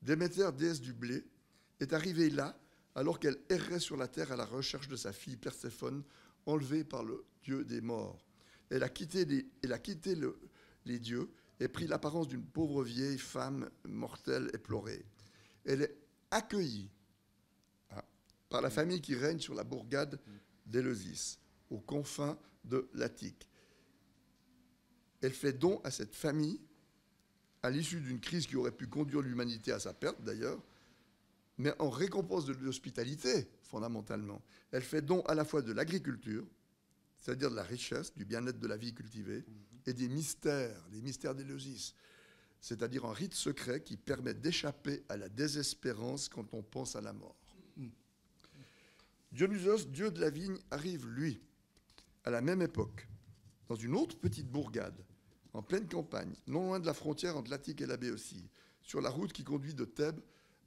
Déméter, déesse du blé, est arrivée là alors qu'elle errait sur la terre à la recherche de sa fille Perséphone, enlevée par le dieu des morts. Elle a quitté les dieux et pris l'apparence d'une pauvre vieille femme mortelle éplorée. Elle est accueillie par la famille qui règne sur la bourgade d'Éleusis, aux confins de l'Attique. Elle fait don à cette famille, à l'issue d'une crise qui aurait pu conduire l'humanité à sa perte d'ailleurs, mais en récompense de l'hospitalité, fondamentalement. Elle fait don à la fois de l'agriculture, c'est-à-dire de la richesse, du bien-être de la vie cultivée, et des mystères, les mystères d'Éleusis, c'est-à-dire un rite secret qui permet d'échapper à la désespérance quand on pense à la mort. Dionysos, dieu de la vigne, arrive, lui, à la même époque, dans une autre petite bourgade, en pleine campagne, non loin de la frontière entre l'Attique et la Béotie, sur la route qui conduit de Thèbes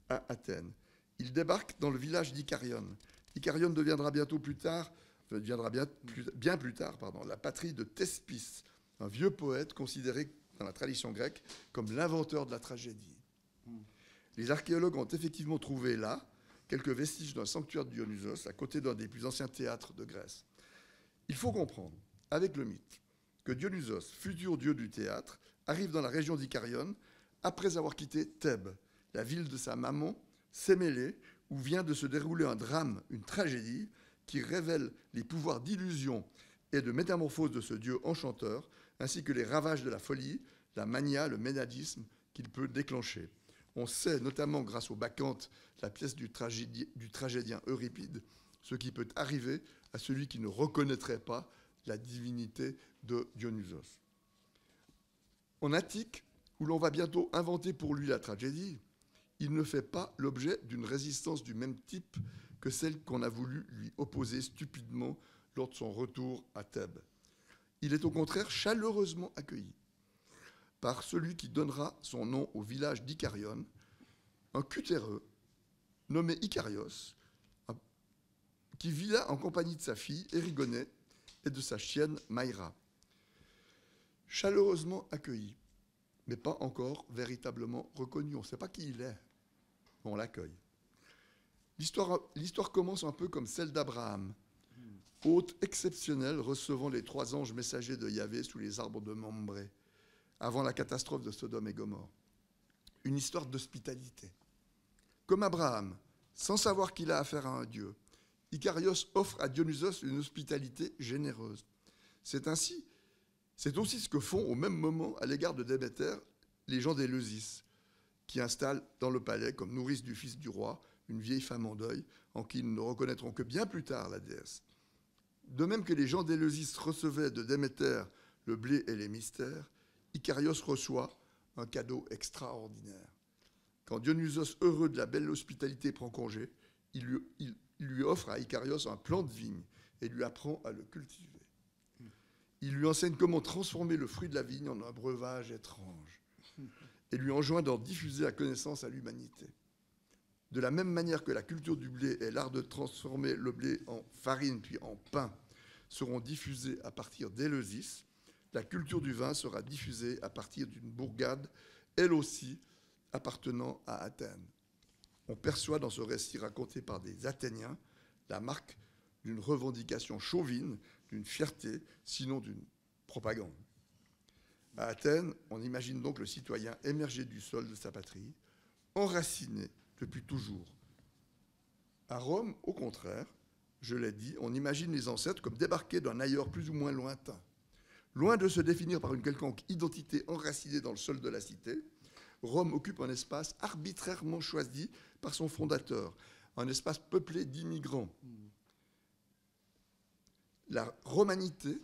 à Athènes. Il débarque dans le village d'Icarion. Icarion deviendra bien plus tard, la patrie de Thespis, un vieux poète considéré dans la tradition grecque comme l'inventeur de la tragédie. Les archéologues ont effectivement trouvé là quelques vestiges d'un sanctuaire de Dionysos à côté d'un des plus anciens théâtres de Grèce. Il faut comprendre, avec le mythe, que Dionysos, futur dieu du théâtre, arrive dans la région d'Icarion après avoir quitté Thèbes, la ville de sa maman, Sémélé, où vient de se dérouler un drame, une tragédie, qui révèle les pouvoirs d'illusion et de métamorphose de ce dieu enchanteur, ainsi que les ravages de la folie, la mania, le ménadisme qu'il peut déclencher. On sait, notamment grâce au Bacchante, la pièce du tragédien Euripide, ce qui peut arriver à celui qui ne reconnaîtrait pas la divinité de Dionysos. En Attique, où l'on va bientôt inventer pour lui la tragédie, il ne fait pas l'objet d'une résistance du même type que celle qu'on a voulu lui opposer stupidement lors de son retour à Thèbes. Il est au contraire chaleureusement accueilli par celui qui donnera son nom au village d'Icarion, un cutéreux nommé Icarios, qui vit là en compagnie de sa fille Érigonée et de sa chienne Maïra. Chaleureusement accueilli, mais pas encore véritablement reconnu. On ne sait pas qui il est, mais on l'accueille. L'histoire commence un peu comme celle d'Abraham, hôte exceptionnel recevant les 3 anges messagers de Yahvé sous les arbres de Mambré, avant la catastrophe de Sodome et Gomorrhe. Une histoire d'hospitalité. Comme Abraham, sans savoir qu'il a affaire à un dieu, Icarios offre à Dionysos une hospitalité généreuse. C'est aussi ce que font au même moment, à l'égard de Déméter, les gens d'Éleusis, qui installent dans le palais, comme nourrice du fils du roi, une vieille femme en deuil, en qui ils ne reconnaîtront que bien plus tard la déesse. De même que les gens d'Éleusis recevaient de Déméter le blé et les mystères, Icarios reçoit un cadeau extraordinaire. Quand Dionysos, heureux de la belle hospitalité, prend congé, il lui offre à Icarios un plant de vigne et lui apprend à le cultiver. Il lui enseigne comment transformer le fruit de la vigne en un breuvage étrange et lui enjoint d'en diffuser la connaissance à l'humanité. De la même manière que la culture du blé et l'art de transformer le blé en farine puis en pain seront diffusés à partir d'Éleusis, la culture du vin sera diffusée à partir d'une bourgade, elle aussi appartenant à Athènes. On perçoit dans ce récit raconté par des Athéniens la marque d'une revendication chauvine, d'une fierté, sinon d'une propagande. À Athènes, on imagine donc le citoyen émerger du sol de sa patrie, enraciné depuis toujours. À Rome, au contraire, je l'ai dit, on imagine les ancêtres comme débarqués d'un ailleurs plus ou moins lointain. Loin de se définir par une quelconque identité enracinée dans le sol de la cité, Rome occupe un espace arbitrairement choisi par son fondateur, un espace peuplé d'immigrants. La romanité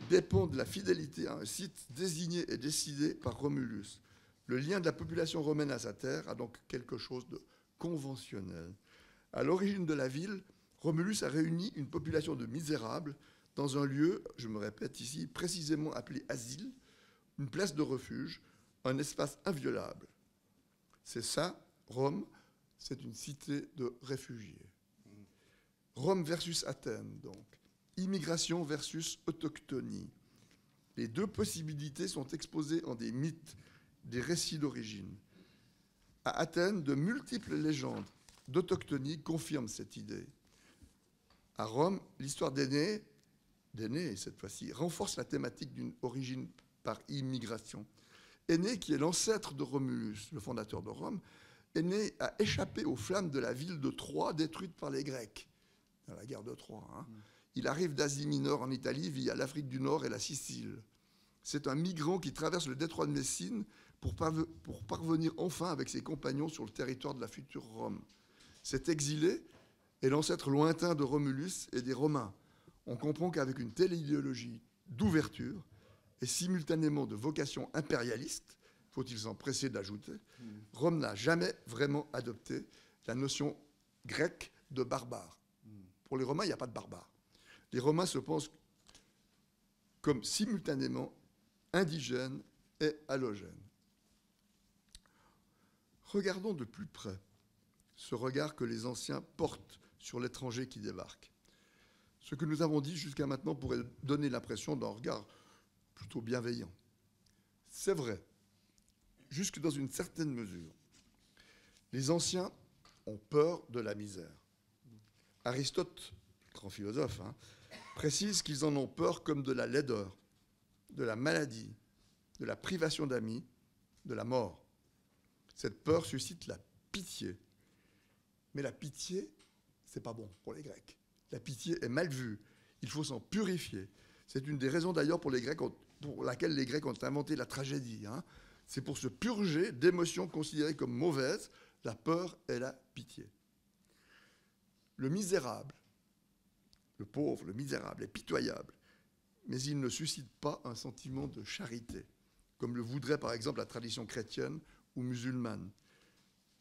dépend de la fidélité à un site désigné et décidé par Romulus. Le lien de la population romaine à sa terre a donc quelque chose de conventionnel. À l'origine de la ville, Romulus a réuni une population de misérables dans un lieu, je me répète ici, précisément appelé asile, une place de refuge, un espace inviolable. C'est ça, Rome, c'est une cité de réfugiés. Rome versus Athènes, donc. Immigration versus autochtonie. Les deux possibilités sont exposées en des mythes, des récits d'origine. À Athènes, de multiples légendes d'autochtonie confirment cette idée. À Rome, l'histoire d'Énée cette fois-ci, renforce la thématique d'une origine par immigration. Énée, qui est l'ancêtre de Romulus, le fondateur de Rome, Énée a échappé aux flammes de la ville de Troie détruite par les Grecs, dans la guerre de Troie. Il arrive d'Asie mineure en Italie via l'Afrique du Nord et la Sicile. C'est un migrant qui traverse le détroit de Messine pour parvenir enfin avec ses compagnons sur le territoire de la future Rome. Cet exilé est l'ancêtre lointain de Romulus et des Romains. On comprend qu'avec une telle idéologie d'ouverture et simultanément de vocation impérialiste, faut-il s'empresser d'ajouter, Rome n'a jamais vraiment adopté la notion grecque de barbare. Pour les Romains, il n'y a pas de barbare. Les Romains se pensent comme simultanément indigènes et allogènes. Regardons de plus près ce regard que les anciens portent sur l'étranger qui débarque. Ce que nous avons dit jusqu'à maintenant pourrait donner l'impression d'un regard plutôt bienveillant. C'est vrai, jusque dans une certaine mesure. Les anciens ont peur de la misère. Aristote, grand philosophe, précise qu'ils en ont peur comme de la laideur, de la maladie, de la privation d'amis, de la mort. Cette peur suscite la pitié. Mais la pitié, c'est pas bon pour les Grecs. La pitié est mal vue. Il faut s'en purifier. C'est une des raisons d'ailleurs pour laquelle les Grecs ont inventé la tragédie. C'est pour se purger d'émotions considérées comme mauvaises, la peur et la pitié. Le misérable, le pauvre, le misérable est pitoyable, mais il ne suscite pas un sentiment de charité, comme le voudrait par exemple la tradition chrétienne ou musulmane.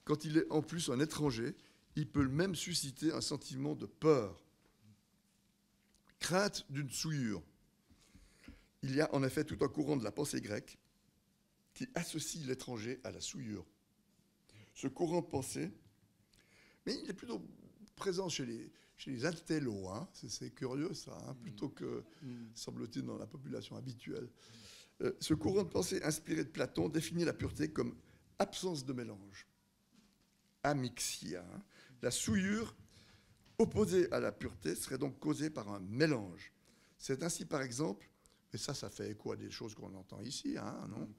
Quand il est en plus un étranger, il peut même susciter un sentiment de peur, crainte d'une souillure. Il y a en effet tout un courant de la pensée grecque qui associe l'étranger à la souillure. Ce courant de pensée, mais il est plutôt présent chez les intellos, c'est curieux ça, plutôt que, semble-t-il, dans la population habituelle. Ce courant de pensée inspiré de Platon définit la pureté comme absence de mélange, amixia. La souillure opposée à la pureté serait donc causée par un mélange. C'est ainsi, par exemple, et ça fait écho à des choses qu'on entend ici, non ?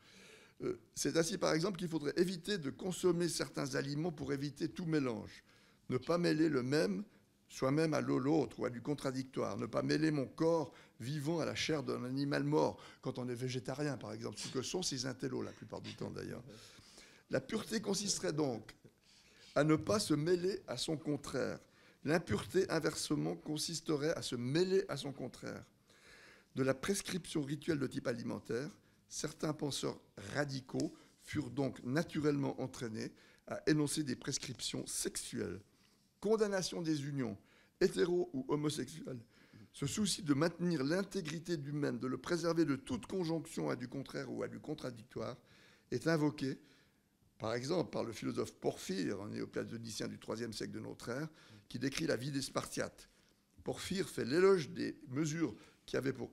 C'est ainsi, par exemple, qu'il faudrait éviter de consommer certains aliments pour éviter tout mélange. Ne pas mêler le même soi-même à l'autre ou à du contradictoire. Ne pas mêler mon corps vivant à la chair d'un animal mort, quand on est végétarien, par exemple. Ce que sont ces intellos, la plupart du temps, d'ailleurs. La pureté consisterait donc à ne pas se mêler à son contraire. L'impureté, inversement, consisterait à se mêler à son contraire. De la prescription rituelle de type alimentaire, certains penseurs radicaux furent donc naturellement entraînés à énoncer des prescriptions sexuelles. Condamnation des unions, hétéro ou homosexuelles, ce souci de maintenir l'intégrité du même, de le préserver de toute conjonction à du contraire ou à du contradictoire, est invoqué, par exemple, par le philosophe Porphyre, un néoplatonicien du IIIe siècle de notre ère, qui décrit la vie des Spartiates. Porphyre fait l'éloge des mesures qui avaient pour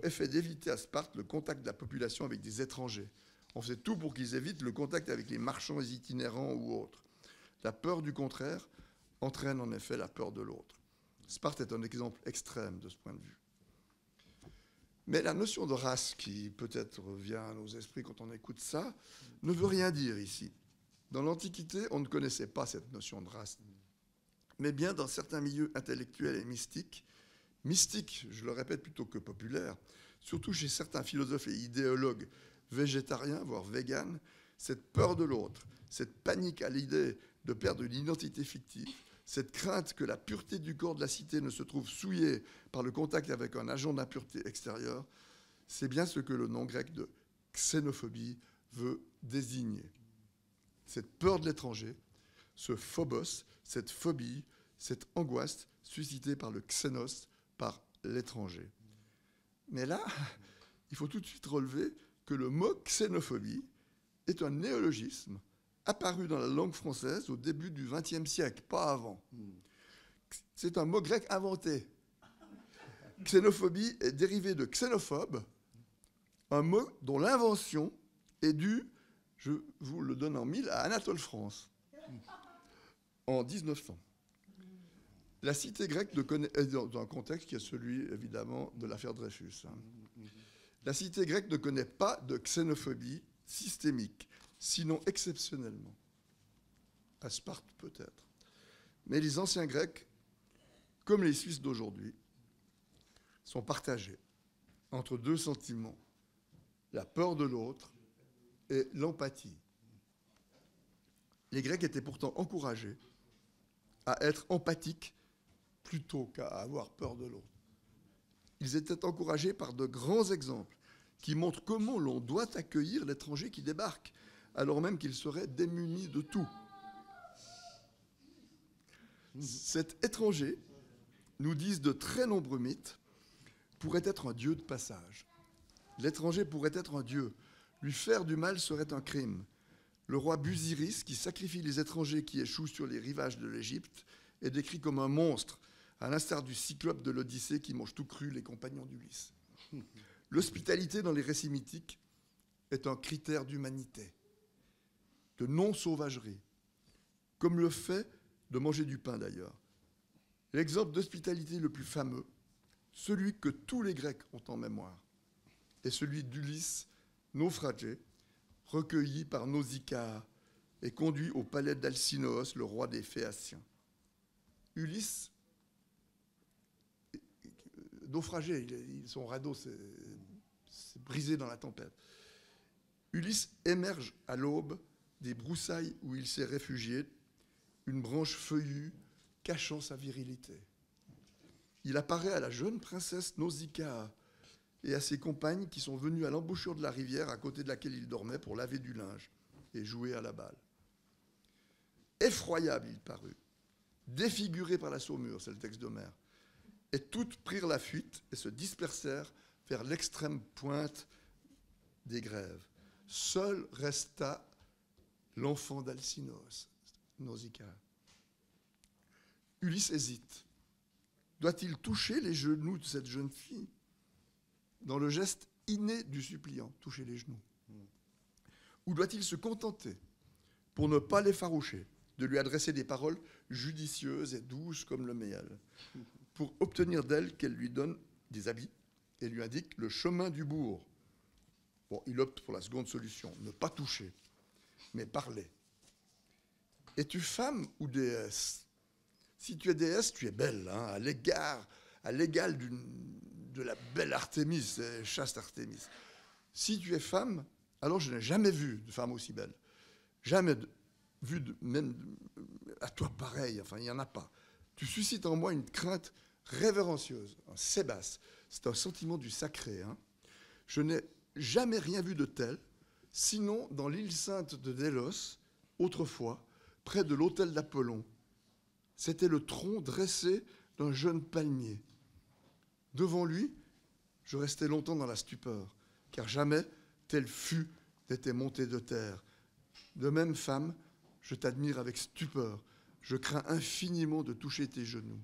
effet d'éviter à Sparte le contact de la population avec des étrangers. On faisait tout pour qu'ils évitent le contact avec les marchands itinérants ou autres. La peur du contraire entraîne en effet la peur de l'autre. Sparte est un exemple extrême de ce point de vue. Mais la notion de race, qui peut-être vient à nos esprits quand on écoute ça, ne veut rien dire ici. Dans l'Antiquité, on ne connaissait pas cette notion de race. Mais bien dans certains milieux intellectuels et mystiques, je le répète plutôt que populaires, surtout chez certains philosophes et idéologues végétariens, voire véganes, cette peur de l'autre, cette panique à l'idée de perdre une identité fictive, cette crainte que la pureté du corps de la cité ne se trouve souillée par le contact avec un agent d'impureté extérieure, c'est bien ce que le nom grec de xénophobie veut désigner. Cette peur de l'étranger, ce phobos, cette phobie, cette angoisse suscitée par le xénos, par l'étranger. Mais là, il faut tout de suite relever que le mot xénophobie est un néologisme apparu dans la langue française au début du XXe siècle, pas avant. C'est un mot grec inventé. Xénophobie est dérivé de xénophobe, un mot dont l'invention est due, je vous le donne en mille, à Anatole France, en 1900. La cité grecque est dans un contexte qui est celui, évidemment, de l'affaire Dreyfus. La cité grecque ne connaît pas de xénophobie systémique, sinon exceptionnellement. À Sparte, peut-être. Mais les anciens Grecs, comme les Suisses d'aujourd'hui, sont partagés entre deux sentiments, la peur de l'autre et l'empathie. Les Grecs étaient pourtant encouragés à être empathiques plutôt qu'à avoir peur de l'autre. Ils étaient encouragés par de grands exemples qui montrent comment l'on doit accueillir l'étranger qui débarque, alors même qu'il serait démuni de tout. Cet étranger, nous disent de très nombreux mythes, pourrait être un dieu de passage. L'étranger pourrait être un dieu. Lui faire du mal serait un crime. Le roi Busiris, qui sacrifie les étrangers qui échouent sur les rivages de l'Égypte, est décrit comme un monstre, à l'instar du cyclope de l'Odyssée qui mange tout cru les compagnons d'Ulysse. L'hospitalité dans les récits mythiques est un critère d'humanité, de non-sauvagerie. comme le fait de manger du pain d'ailleurs. L'exemple d'hospitalité le plus fameux, celui que tous les Grecs ont en mémoire, est celui d'Ulysse, naufragé, recueilli par Nausicaa et conduit au palais d'Alcinoos, le roi des Phéaciens. Ulysse, naufragé, son radeau s'est brisé dans la tempête. Ulysse émerge à l'aube des broussailles où il s'est réfugié, une branche feuillue cachant sa virilité. Il apparaît à la jeune princesse Nausicaa et à ses compagnes qui sont venues à l'embouchure de la rivière à côté de laquelle il dormait pour laver du linge et jouer à la balle. Effroyable, il parut, défiguré par la saumure, c'est le texte d'Homère. Et toutes prirent la fuite et se dispersèrent vers l'extrême pointe des grèves. Seul resta l'enfant d'Alcinoos, Nausicaa. Ulysse hésite. Doit-il toucher les genoux de cette jeune fille dans le geste inné du suppliant, toucher les genoux? Ou doit-il se contenter, pour ne pas l'effaroucher, de lui adresser des paroles judicieuses et douces comme le miel, pour obtenir d'elle qu'elle lui donne des habits et lui indique le chemin du bourg? Bon, il opte pour la seconde solution, ne pas toucher, mais parler. Es-tu femme ou déesse? Si tu es déesse, tu es belle, hein, à l'égal de la belle Artémis, chaste Artémis. Si tu es femme, alors je n'ai jamais vu de femme aussi belle. Jamais vu même à toi pareil, enfin il n'y en a pas. Tu suscites en moi une crainte révérencieuse, un sébasse. C'est un sentiment du sacré. Hein. Je n'ai jamais rien vu de tel, sinon dans l'île sainte de Délos, autrefois, près de l'autel d'Apollon. C'était le tronc dressé d'un jeune palmier. Devant lui, je restais longtemps dans la stupeur, car jamais tel fût n'était monté de terre. De même, femme, je t'admire avec stupeur. Je crains infiniment de toucher tes genoux.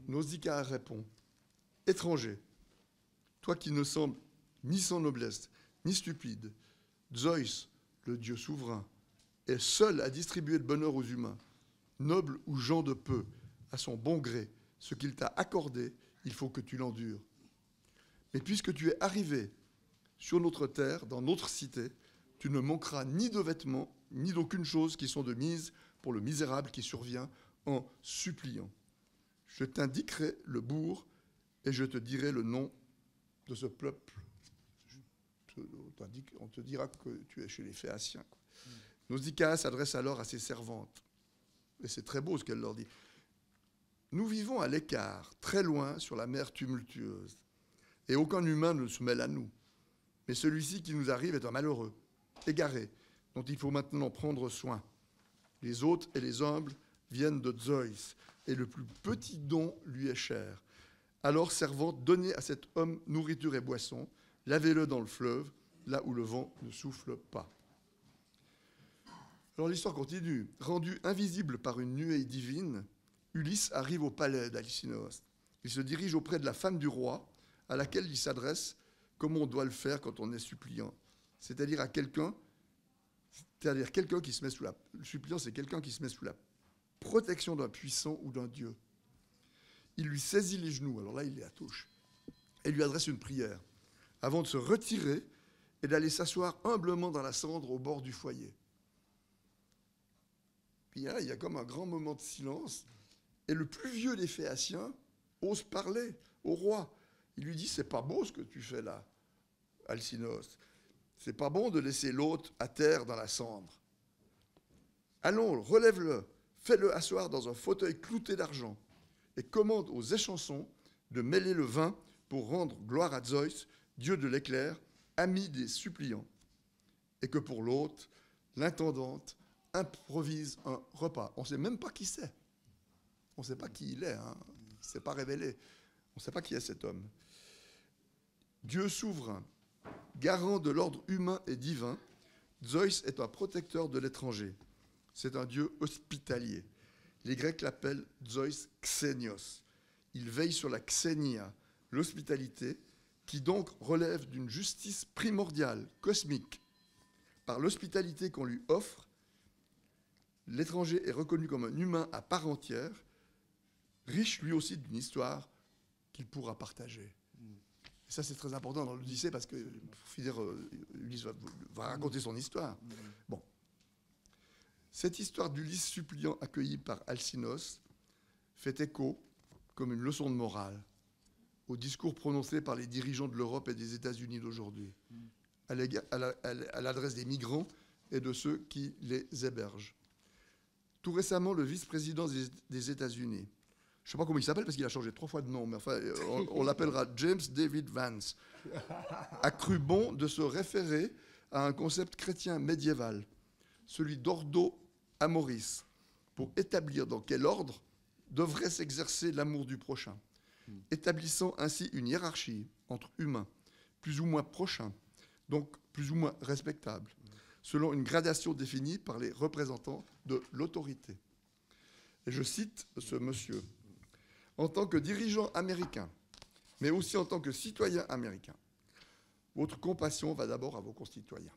Nausicaa répond, étranger, toi qui ne sembles ni sans noblesse, ni stupide, Zeus, le dieu souverain, est seul à distribuer le bonheur aux humains, nobles ou gens de peu, à son bon gré. Ce qu'il t'a accordé, il faut que tu l'endures. Mais puisque tu es arrivé sur notre terre, dans notre cité, tu ne manqueras ni de vêtements, ni d'aucune chose qui sont de mise pour le misérable qui survient en suppliant. Je t'indiquerai le bourg et je te dirai le nom de ce peuple. On te dira que tu es chez les Phéaciens. Nausicaa s'adresse alors à ses servantes. Et c'est très beau ce qu'elle leur dit. Nous vivons à l'écart, très loin, sur la mer tumultueuse. Et aucun humain ne se mêle à nous. Mais celui-ci qui nous arrive est un malheureux, égaré, dont il faut maintenant prendre soin. Les hôtes et les humbles viennent de Zeus, et le plus petit don lui est cher. Alors, servante, donnez à cet homme nourriture et boisson, lavez-le dans le fleuve, là où le vent ne souffle pas. Alors l'histoire continue. Rendu invisible par une nuée divine, Ulysse arrive au palais d'Alcinoos. Il se dirige auprès de la femme du roi, à laquelle il s'adresse comme on doit le faire quand on est suppliant. C'est-à-dire à quelqu'un qui se met sous la... Le suppliant, c'est quelqu'un qui se met sous la protection d'un puissant ou d'un dieu. Il lui saisit les genoux, alors là, il les touche, et lui adresse une prière, avant de se retirer et d'aller s'asseoir humblement dans la cendre au bord du foyer. Puis là, il y a comme un grand moment de silence, et le plus vieux des Phéaciens ose parler au roi. Il lui dit, c'est pas beau ce que tu fais là, Alcinoos. C'est pas bon de laisser l'hôte à terre dans la cendre. Allons, relève-le, fais-le asseoir dans un fauteuil clouté d'argent, et commande aux échansons de mêler le vin pour rendre gloire à Zeus, dieu de l'éclair, ami des suppliants. Et que pour l'hôte, l'intendante improvise un repas. On ne sait même pas qui c'est. On ne sait pas qui il est. Hein. Il ne s'est pas révélé. On ne sait pas qui est cet homme. Dieu souverain, garant de l'ordre humain et divin, Zeus est un protecteur de l'étranger. C'est un dieu hospitalier. Les Grecs l'appellent Zeus Xenios. Il veille sur la xénia, l'hospitalité, qui donc relève d'une justice primordiale, cosmique. Par l'hospitalité qu'on lui offre, l'étranger est reconnu comme un humain à part entière, riche lui aussi d'une histoire qu'il pourra partager. Et ça, c'est très important dans l'Odyssée parce que, pour finir, Ulysse va raconter son histoire. Bon. Cette histoire d'Ulysse suppliant accueilli par Alcinous fait écho, comme une leçon de morale, au discours prononcé par les dirigeants de l'Europe et des États-Unis d'aujourd'hui, à l'adresse des migrants et de ceux qui les hébergent. Tout récemment, le vice-président des États-Unis, je ne sais pas comment il s'appelle parce qu'il a changé 3 fois de nom, mais enfin, on l'appellera James David Vance, a cru bon de se référer à un concept chrétien médiéval, celui d'ordo amoris, pour établir dans quel ordre devrait s'exercer l'amour du prochain, établissant ainsi une hiérarchie entre humains, plus ou moins prochains, donc plus ou moins respectables, selon une gradation définie par les représentants de l'autorité. Et je cite ce monsieur. En tant que dirigeant américain, mais aussi en tant que citoyen américain, votre compassion va d'abord à vos concitoyens.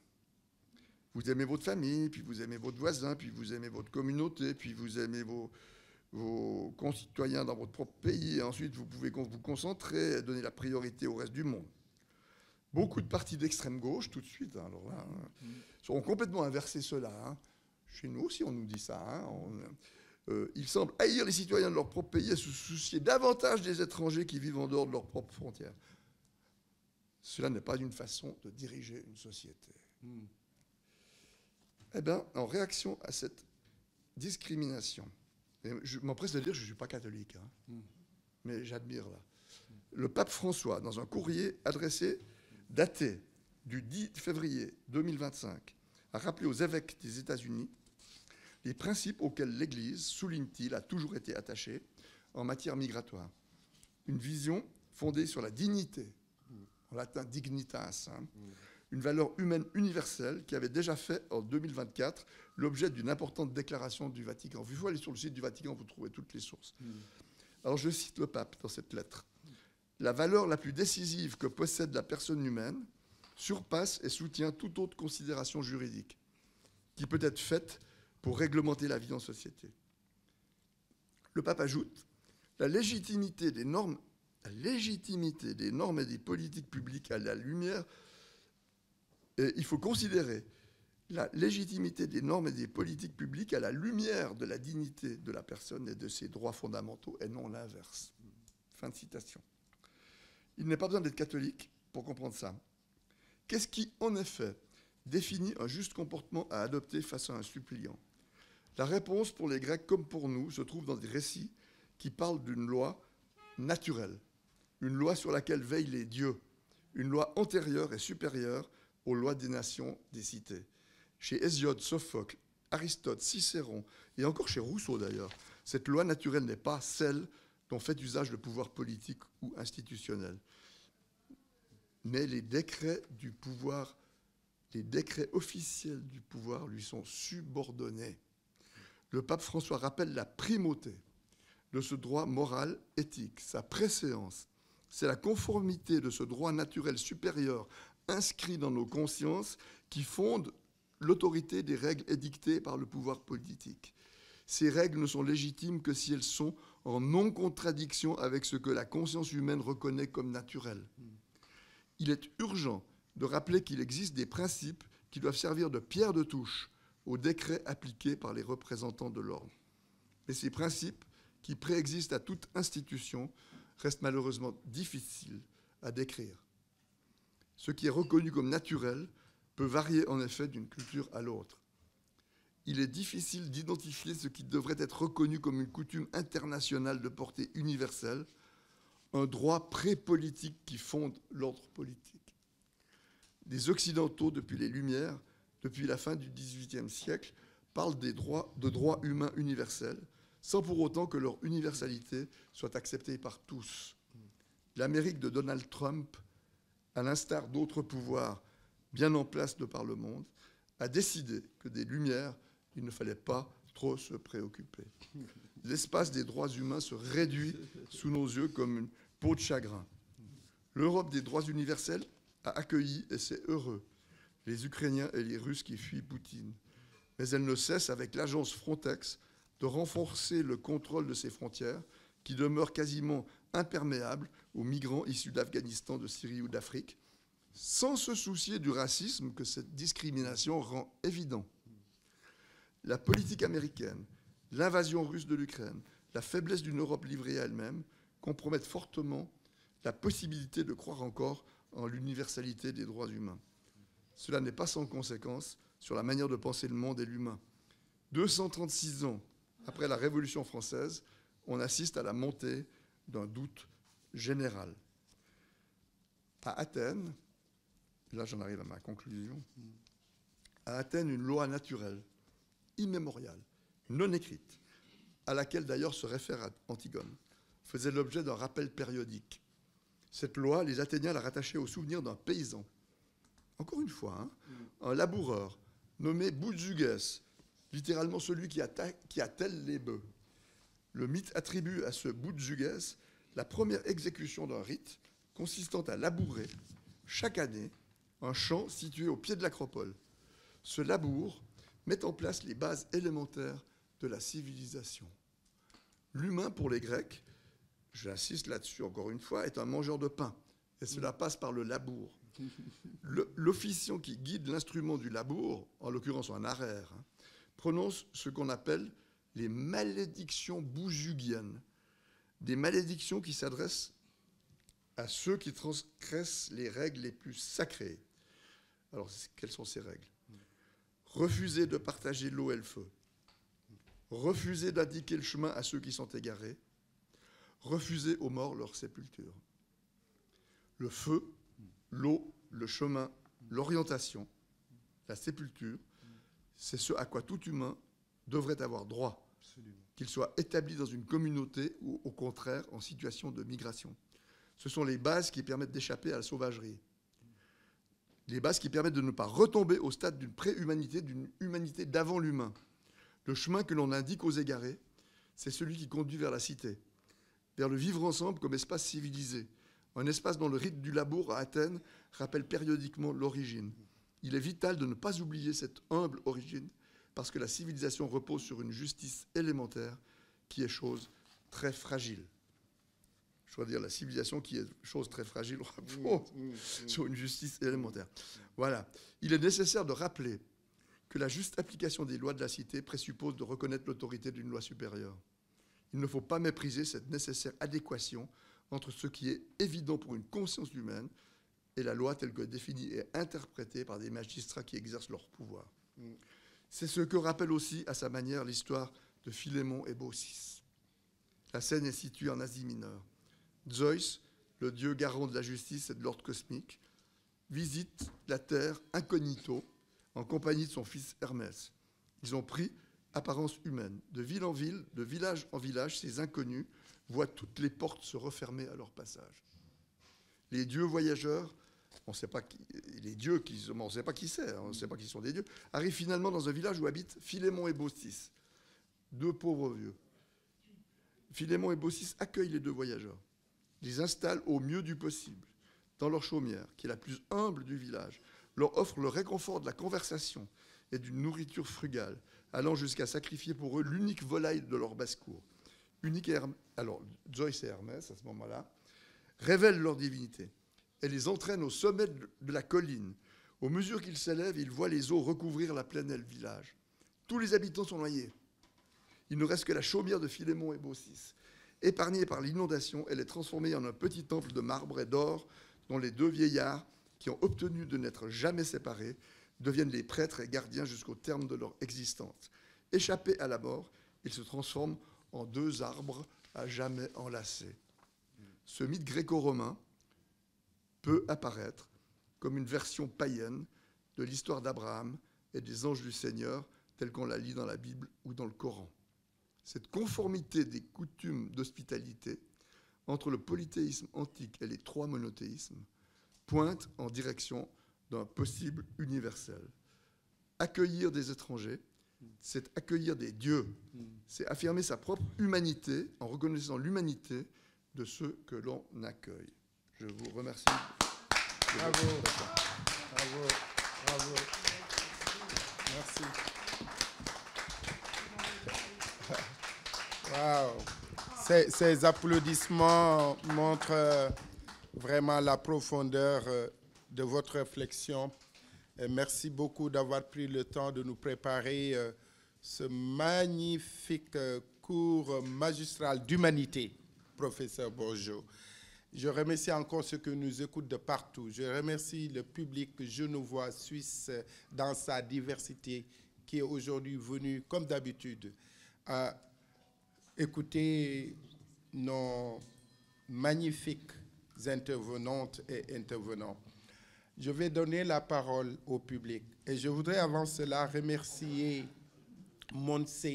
Vous aimez votre famille, puis vous aimez votre voisin, puis vous aimez votre communauté, puis vous aimez vos concitoyens dans votre propre pays, et ensuite vous pouvez vous concentrer et donner la priorité au reste du monde. Beaucoup de partis d'extrême gauche, tout de suite, hein, alors là, seront complètement inversés cela. Hein. Chez nous aussi, on nous dit ça. Hein, ils semblent haïr les citoyens de leur propre pays et se soucier davantage des étrangers qui vivent en dehors de leurs propres frontières. Cela n'est pas une façon de diriger une société. Eh bien, en réaction à cette discrimination, et je m'empresse de dire que je ne suis pas catholique, hein, mais j'admire là. Le pape François, dans un courrier daté du 10 février 2025, a rappelé aux évêques des États-Unis les principes auxquels l'Église, souligne-t-il, a toujours été attachée en matière migratoire. Une vision fondée sur la dignité, en latin dignitas, hein, une valeur humaine universelle qui avait déjà fait en 2024 l'objet d'une importante déclaration du Vatican. Il faut aller sur le site du Vatican, vous trouvez toutes les sources. Alors je cite le pape dans cette lettre. La valeur la plus décisive que possède la personne humaine surpasse et soutient toute autre considération juridique qui peut être faite pour réglementer la vie en société. Le pape ajoute la légitimité des normes et des politiques publiques à la lumière. Et il faut considérer la légitimité des normes et des politiques publiques à la lumière de la dignité de la personne et de ses droits fondamentaux, et non l'inverse. Fin de citation. Il n'est pas besoin d'être catholique pour comprendre ça. Qu'est-ce qui, en effet, définit un juste comportement à adopter face à un suppliant? La réponse, pour les Grecs comme pour nous, se trouve dans des récits qui parlent d'une loi naturelle, une loi sur laquelle veillent les dieux, une loi antérieure et supérieure aux lois des nations, des cités. Chez Hésiode, Sophocle, Aristote, Cicéron, et encore chez Rousseau d'ailleurs, cette loi naturelle n'est pas celle dont fait usage le pouvoir politique ou institutionnel. Mais les décrets du pouvoir, les décrets officiels du pouvoir lui sont subordonnés. Le pape François rappelle la primauté de ce droit moral éthique, sa préséance. C'est la conformité de ce droit naturel supérieur inscrit dans nos consciences qui fonde l'autorité des règles édictées par le pouvoir politique. Ces règles ne sont légitimes que si elles sont en non-contradiction avec ce que la conscience humaine reconnaît comme naturel. Il est urgent de rappeler qu'il existe des principes qui doivent servir de pierre de touche aux décrets appliqués par les représentants de l'ordre. Mais ces principes, qui préexistent à toute institution, restent malheureusement difficiles à décrire. Ce qui est reconnu comme naturel peut varier en effet d'une culture à l'autre. Il est difficile d'identifier ce qui devrait être reconnu comme une coutume internationale de portée universelle, un droit pré-politique qui fonde l'ordre politique. Les Occidentaux, depuis les Lumières, depuis la fin du XVIIIe siècle, parlent de droits humains universels, sans pour autant que leur universalité soit acceptée par tous. L'Amérique de Donald Trump, à l'instar d'autres pouvoirs bien en place de par le monde, a décidé que des Lumières, il ne fallait pas trop se préoccuper. L'espace des droits humains se réduit sous nos yeux comme une peau de chagrin. L'Europe des droits universels a accueilli, et c'est heureux, les Ukrainiens et les Russes qui fuient Poutine. mais elle ne cesse, avec l'agence Frontex, de renforcer le contrôle de ses frontières, qui demeurent quasiment imperméables aux migrants issus d'Afghanistan, de Syrie ou d'Afrique, sans se soucier du racisme que cette discrimination rend évident. La politique américaine, l'invasion russe de l'Ukraine, la faiblesse d'une Europe livrée à elle-même compromettent fortement la possibilité de croire encore en l'universalité des droits humains. Cela n'est pas sans conséquence sur la manière de penser le monde et l'humain. 236 ans après la Révolution française, on assiste à la montée d'un doute général. À Athènes, là j'en arrive à ma conclusion, à Athènes, une loi naturelle, immémoriale, non écrite, à laquelle d'ailleurs se réfère Antigone, faisait l'objet d'un rappel périodique. Cette loi, les Athéniens la rattachaient au souvenir d'un paysan. Encore une fois, un laboureur nommé Boutzuges, littéralement celui qui attelle les bœufs. Le mythe attribue à ce Boutzuges la première exécution d'un rite consistant à labourer chaque année un champ situé au pied de l'acropole. Ce labour met en place les bases élémentaires de la civilisation. L'humain, pour les Grecs, j'insiste là-dessus encore une fois, est un mangeur de pain. Et cela passe par le labour. L'officiant qui guide l'instrument du labour, en l'occurrence un araire, prononce ce qu'on appelle les malédictions boutzugiennes. Des malédictions qui s'adressent à ceux qui transgressent les règles les plus sacrées. Alors, quelles sont ces règles? Refuser de partager l'eau et le feu. Refuser d'indiquer le chemin à ceux qui sont égarés. Refuser aux morts leur sépulture. Le feu, l'eau, le chemin, l'orientation, la sépulture, c'est ce à quoi tout humain devrait avoir droit, qu'il soit établi dans une communauté ou au contraire en situation de migration. Ce sont les bases qui permettent d'échapper à la sauvagerie. Les bases qui permettent de ne pas retomber au stade d'une pré-humanité, d'une humanité d'avant l'humain. Le chemin que l'on indique aux égarés, c'est celui qui conduit vers la cité, vers le vivre ensemble comme espace civilisé, un espace dont le rite du labour à Athènes rappelle périodiquement l'origine. Il est vital de ne pas oublier cette humble origine, parce que la civilisation repose sur une justice élémentaire qui est chose très fragile. Je dois dire la civilisation qui est chose très fragile repose sur une justice élémentaire. Voilà. Il est nécessaire de rappeler que la juste application des lois de la cité présuppose de reconnaître l'autorité d'une loi supérieure. Il ne faut pas mépriser cette nécessaire adéquation entre ce qui est évident pour une conscience humaine et la loi telle que définie et interprétée par des magistrats qui exercent leur pouvoir. C'est ce que rappelle aussi, à sa manière, l'histoire de Philémon et Baucis. La scène est située en Asie mineure. Zeus, le dieu garant de la justice et de l'ordre cosmique, visite la Terre incognito en compagnie de son fils Hermès. Ils ont pris apparence humaine. De ville en ville, de village en village, ces inconnus voient toutes les portes se refermer à leur passage. Les dieux voyageurs, on ne sait pas qui, les dieux, on ne sait pas qui c'est, on ne sait pas qui sont des dieux, arrivent finalement dans un village où habitent Philémon et Baucis, deux pauvres vieux. Philémon et Baucis accueillent les deux voyageurs, les installent au mieux du possible dans leur chaumière, qui est la plus humble du village, leur offrent le réconfort de la conversation et d'une nourriture frugale, allant jusqu'à sacrifier pour eux l'unique volaille de leur basse-cour. Alors, Zeus et Hermès, à ce moment-là, révèlent leur divinité et les entraînent au sommet de la colline. Aux mesures qu'ils s'élèvent, ils voient les eaux recouvrir la plaine et le village. Tous les habitants sont noyés. Il ne reste que la chaumière de Philémon et Baucis. Épargnée par l'inondation, elle est transformée en un petit temple de marbre et d'or dont les deux vieillards, qui ont obtenu de n'être jamais séparés, deviennent les prêtres et gardiens jusqu'au terme de leur existence. Échappés à la mort, ils se transforment en deux arbres à jamais enlacés. Ce mythe gréco-romain peut apparaître comme une version païenne de l'histoire d'Abraham et des anges du Seigneur, telle qu'on la lit dans la Bible ou dans le Coran. Cette conformité des coutumes d'hospitalité entre le polythéisme antique et les trois monothéismes pointe en direction d'un possible universel. Accueillir des étrangers, c'est accueillir des dieux, c'est affirmer sa propre humanité en reconnaissant l'humanité de ceux que l'on accueille. Je vous remercie. Bravo, bravo, bravo. Merci. Wow. Ces applaudissements montrent vraiment la profondeur de votre réflexion. Et merci beaucoup d'avoir pris le temps de nous préparer ce magnifique cours magistral d'humanité, professeur Bourgeot. Je remercie encore ceux qui nous écoutent de partout. Je remercie le public genevois, suisse, dans sa diversité, qui est aujourd'hui venu, comme d'habitude, à écouter nos magnifiques intervenantes et intervenants. Je vais donner la parole au public. Et je voudrais avant cela remercier Monse,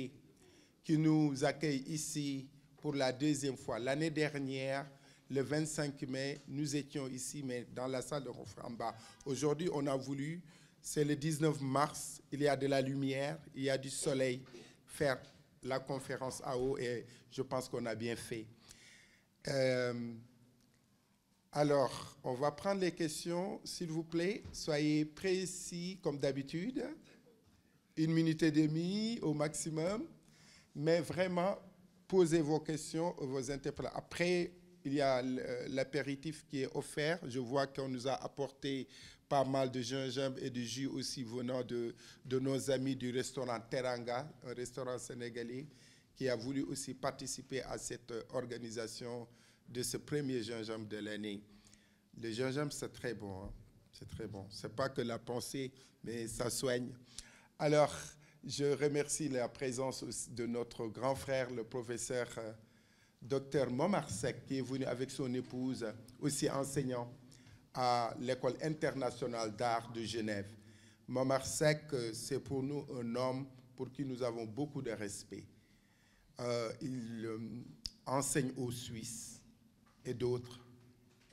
qui nous accueille ici pour la deuxième fois. L'année dernière, le 25 mai, nous étions ici, mais dans la salle de conférence en bas. Aujourd'hui, on a voulu, c'est le 19 mars, il y a de la lumière, il y a du soleil, faire la conférence à eau, et je pense qu'on a bien fait. Alors, on va prendre les questions, s'il vous plaît. Soyez précis, comme d'habitude. 1 minute et demie au maximum. Mais vraiment, posez vos questions, vos interpellations. Après, il y a l'apéritif qui est offert. Je vois qu'on nous a apporté pas mal de gingembre et de jus aussi venant de nos amis du restaurant Teranga, un restaurant sénégalais, qui a voulu aussi participer à cette organisation de ce premier gingembre de l'année. Le gingembre, c'est très bon. Hein? C'est très bon. Ce n'est pas que la pensée, mais ça soigne. Alors, je remercie la présence de notre grand frère, le professeur Dr Momar Seck, qui est venu avec son épouse, aussi enseignant à l'École internationale d'art de Genève. Momar Seck, c'est pour nous un homme pour qui nous avons beaucoup de respect. Il enseigne aux Suisses et d'autres,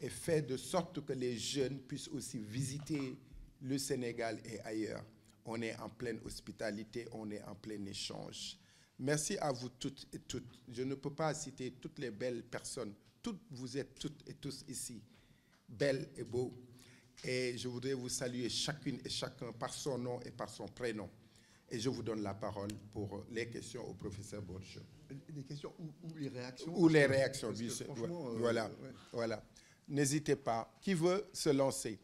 et fait de sorte que les jeunes puissent aussi visiter le Sénégal et ailleurs. On est en pleine hospitalité, on est en plein échange. Merci à vous toutes et toutes. Je ne peux pas citer toutes les belles personnes. Vous êtes toutes et tous ici, belles et beaux. Et je voudrais vous saluer chacune et chacun par son nom et par son prénom. Et je vous donne la parole pour les questions au professeur Bourgeot. Les questions ou les réactions? Ou les réactions, oui. Voilà. Ouais. Voilà. N'hésitez pas. Qui veut se lancer?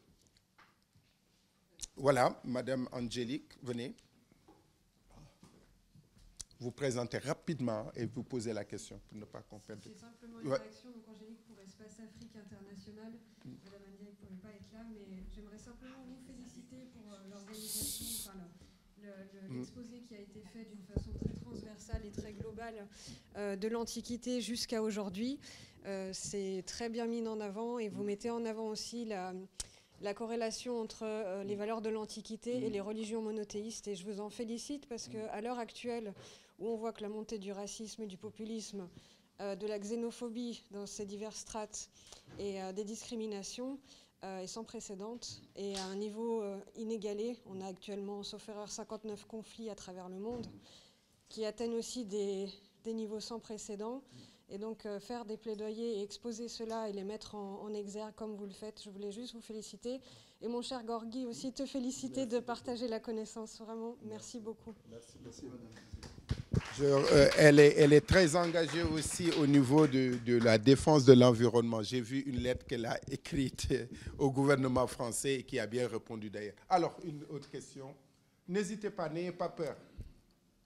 Voilà, Madame Angélique, venez. Vous présentez rapidement et vous posez la question pour ne pas qu'on perde. C'est simplement une réaction. Donc Angélique pour Espace Afrique International. Madame Angélique ne pouvait pas être là, mais j'aimerais simplement vous féliciter pour l'organisation, enfin l'exposé qui a été fait d'une façon très transversale et très globale de l'Antiquité jusqu'à aujourd'hui. C'est très bien mis en avant et vous mettez en avant aussi la corrélation entre les valeurs de l'Antiquité et les religions monothéistes. Et je vous en félicite parce qu'à l'heure actuelle, où on voit que la montée du racisme, du populisme, de la xénophobie dans ces diverses strates et des discriminations est sans précédent et à un niveau inégalé. On a actuellement, sauf erreur, 59 conflits à travers le monde qui atteignent aussi des niveaux sans précédent. Et donc, faire des plaidoyers et exposer cela et les mettre en exergue comme vous le faites, je voulais juste vous féliciter. Et mon cher Gorgui, aussi te féliciter de partager la connaissance. Vraiment, merci beaucoup. Merci madame. Elle est très engagée aussi au niveau de la défense de l'environnement. J'ai vu une lettre qu'elle a écrite au gouvernement français et qui a bien répondu d'ailleurs. Alors, une autre question. N'hésitez pas, n'ayez pas peur.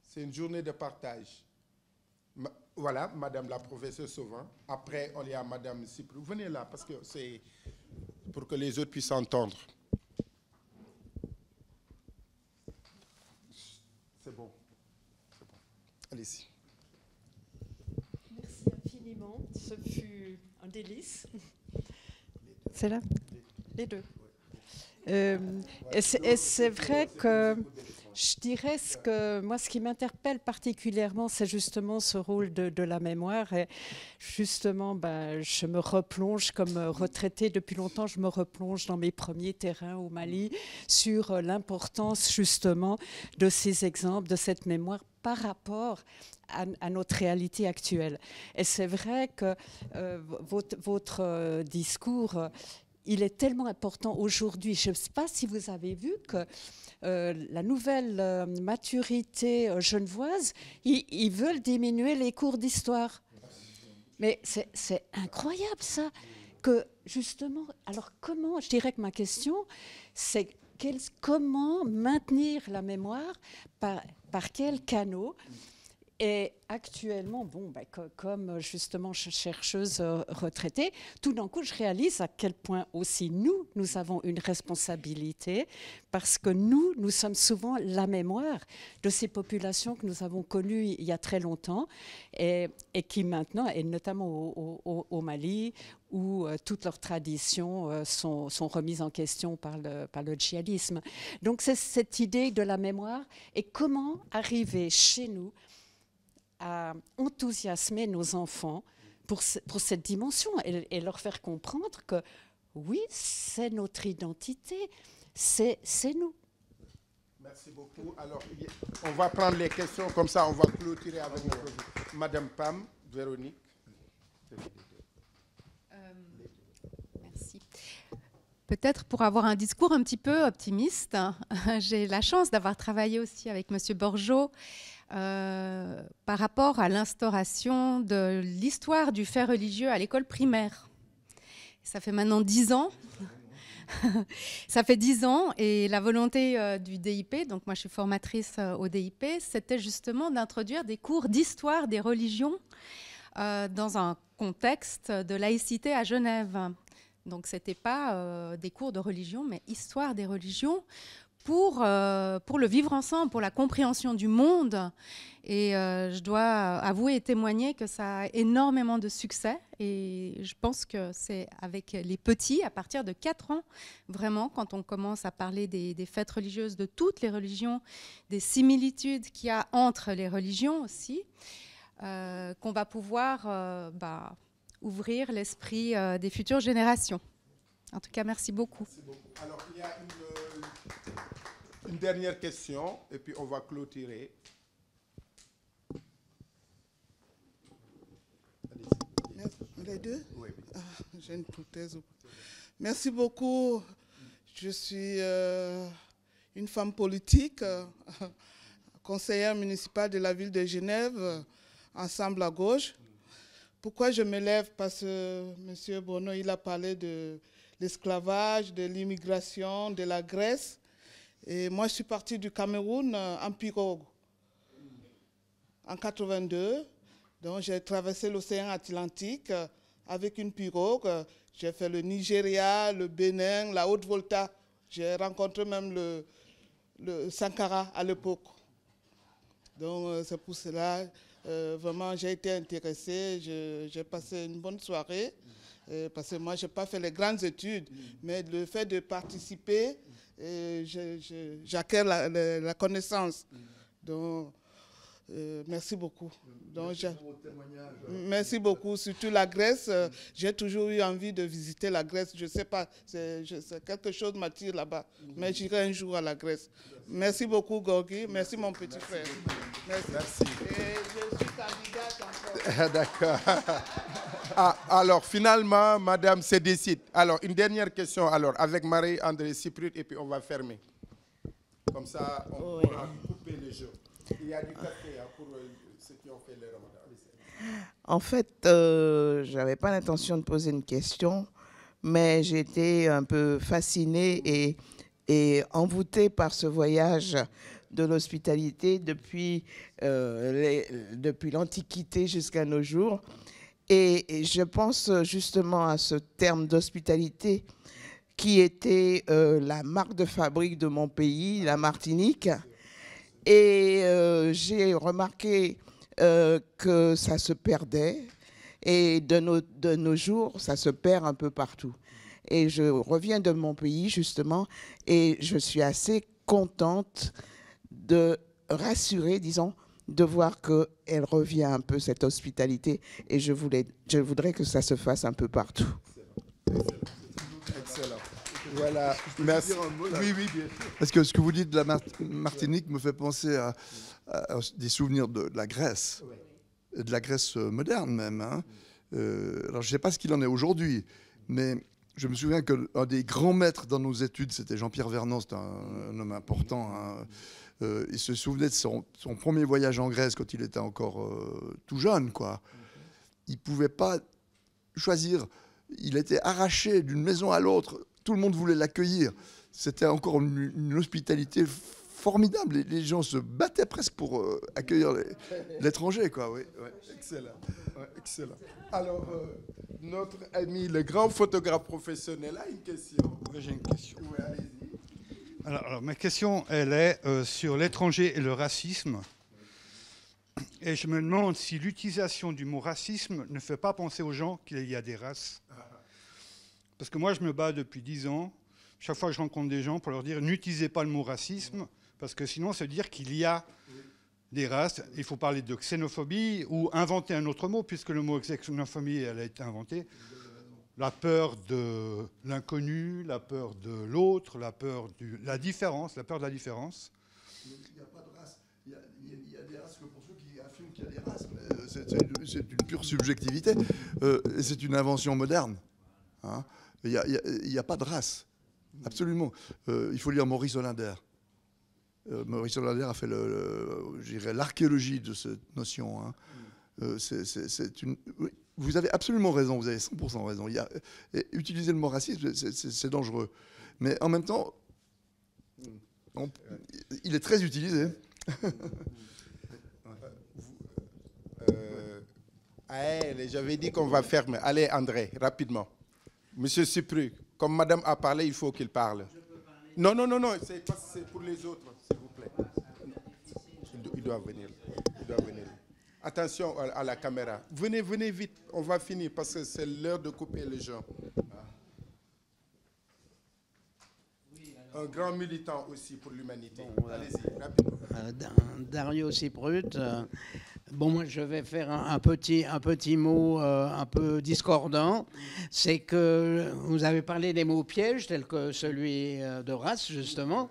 C'est une journée de partage. Voilà, Madame la professeure Sauvin. Après, on y a Madame Cyprou. Venez là, parce que c'est pour que les autres puissent entendre. C'est bon. Allez-y. Merci infiniment. Ce fut un délice. C'est là? Les deux. Et c'est vrai que je dirais ce qui m'interpelle particulièrement, c'est justement ce rôle de la mémoire. Et justement, je me replonge, comme retraitée depuis longtemps, je me replonge dans mes premiers terrains au Mali sur l'importance justement de ces exemples, de cette mémoire par rapport à notre réalité actuelle. Et c'est vrai que votre discours il est tellement important aujourd'hui. Je ne sais pas si vous avez vu que la nouvelle maturité genevoise, ils veulent diminuer les cours d'histoire. Mais c'est incroyable ça, que justement, alors comment, je dirais que ma question, c'est comment maintenir la mémoire, par quel canot? Et actuellement, bon, ben, comme justement chercheuse retraitée, tout d'un coup, je réalise à quel point aussi nous avons une responsabilité, parce que nous sommes souvent la mémoire de ces populations que nous avons connues il y a très longtemps et qui maintenant, et notamment au Mali, où toutes leurs traditions sont remises en question par le djihadisme. Donc c'est cette idée de la mémoire et comment arriver chez nous à enthousiasmer nos enfants pour cette dimension et leur faire comprendre que oui, c'est notre identité, c'est nous. Merci beaucoup. Alors, on va prendre les questions, comme ça on va clôturer avec Madame Pam, Véronique. Merci. Peut-être pour avoir un discours un petit peu optimiste, j'ai la chance d'avoir travaillé aussi avec Monsieur Borgeaud par rapport à l'instauration de l'histoire du fait religieux à l'école primaire. Ça fait maintenant 10 ans. Ça fait 10 ans et la volonté du DIP, donc moi je suis formatrice au DIP, c'était justement d'introduire des cours d'histoire des religions dans un contexte de laïcité à Genève. Donc ce n'était pas des cours de religion, mais histoire des religions pour le vivre ensemble, pour la compréhension du monde. Et je dois avouer et témoigner que ça a énormément de succès. Et je pense que c'est avec les petits, à partir de 4 ans, vraiment, quand on commence à parler des fêtes religieuses de toutes les religions, des similitudes qu'il y a entre les religions aussi, qu'on va pouvoir ouvrir l'esprit des futures générations. En tout cas, merci beaucoup. Merci beaucoup. Alors, il y a une dernière question, et puis on va clôturer. Les deux? Oui. J'ai une prothèse. Merci beaucoup. Je suis une femme politique, conseillère municipale de la ville de Genève, Ensemble à gauche. Pourquoi je me lève? Parce que M. Bono, il a parlé de l'esclavage, de l'immigration, de la Grèce. Et moi, je suis partie du Cameroun en pirogue en 82. Donc, j'ai traversé l'océan Atlantique avec une pirogue. J'ai fait le Nigeria, le Bénin, la Haute-Volta. J'ai rencontré même le Sankara à l'époque. Donc, c'est pour cela, vraiment, j'ai été intéressée. J'ai passé une bonne soirée. Parce que moi, je n'ai pas fait les grandes études, mais le fait de participer, j'acquiers la connaissance. Donc, merci beaucoup. Donc, merci beaucoup. Surtout la Grèce, j'ai toujours eu envie de visiter la Grèce. Je ne sais pas, quelque chose m'attire là-bas, mais j'irai un jour à la Grèce. Merci beaucoup, Gorgui. Merci, mon petit frère. Merci. Et je suis candidate encore. D'accord. Alors, finalement, Madame se décide. Alors, une dernière question, alors, avec Marie-André Cyprut, et puis on va fermer. Comme ça, on pourra couper le jeu. Il y a du café pour ceux qui ont fait le ramadan. En fait, je n'avais pas l'intention de poser une question, mais j'ai été un peu fascinée et envoûtée par ce voyage de l'hospitalité depuis l'Antiquité jusqu'à nos jours. Et je pense justement à ce terme d'hospitalité qui était la marque de fabrique de mon pays, la Martinique. Et j'ai remarqué que ça se perdait. Et de nos jours, ça se perd un peu partout. Et je reviens de mon pays, justement, et je suis assez contente de rassurer, disons, de voir qu'elle revient un peu, cette hospitalité. Et je voudrais que ça se fasse un peu partout. Excellent. Voilà, merci. Oui, bien sûr. Parce que ce que vous dites de la Martinique me fait penser à des souvenirs de la Grèce, de la Grèce moderne même. Hein. Alors, je ne sais pas ce qu'il en est aujourd'hui, mais je me souviens qu'un des grands maîtres dans nos études, c'était Jean-Pierre Vernant, c'est un homme important. Hein. Il se souvenait de son premier voyage en Grèce quand il était encore tout jeune, quoi. Il ne pouvait pas choisir. Il était arraché d'une maison à l'autre. Tout le monde voulait l'accueillir. C'était encore une hospitalité formidable. Les gens se battaient presque pour accueillir l'étranger, quoi. Oui, ouais. Excellent. Ouais, excellent. Alors, notre ami, le grand photographe professionnel, a une question. J'ai une question. Oui, allez-y. Alors, ma question, elle est sur l'étranger et le racisme. Et je me demande si l'utilisation du mot racisme ne fait pas penser aux gens qu'il y a des races. Parce que moi, je me bats depuis 10 ans. Chaque fois que je rencontre des gens, pour leur dire n'utilisez pas le mot racisme, parce que sinon, ça veut dire qu'il y a des races. Il faut parler de xénophobie ou inventer un autre mot, puisque le mot xénophobie, elle a été inventée. La peur de l'inconnu, la peur de l'autre, la peur de la différence, la peur de la différence. Il n'y a pas de race. Il y a des races que pour ceux qui affirment qu'il y a des races. C'est une pure subjectivité. C'est une invention moderne. Hein. Il n'y a pas de race. Absolument. Il faut lire Maurice Hollander. Maurice Hollander a fait l'archéologie de cette notion. Hein. Oui, vous avez absolument raison, vous avez 100% raison. Utiliser le mot racisme, c'est dangereux. Mais en même temps, il est très utilisé. J'avais dit qu'on va fermer. Allez, André, rapidement. Monsieur Supru, comme madame a parlé, il faut qu'il parle. Non, c'est pour les autres, s'il vous plaît. Il doit venir. Attention à la caméra. Venez vite, on va finir parce que c'est l'heure de couper les gens. Un grand militant aussi pour l'humanité. Allez-y, rapidement. Dario Siprut. Bon, moi, je vais faire un petit mot un peu discordant. C'est que vous avez parlé des mots pièges, tels que celui de race, justement.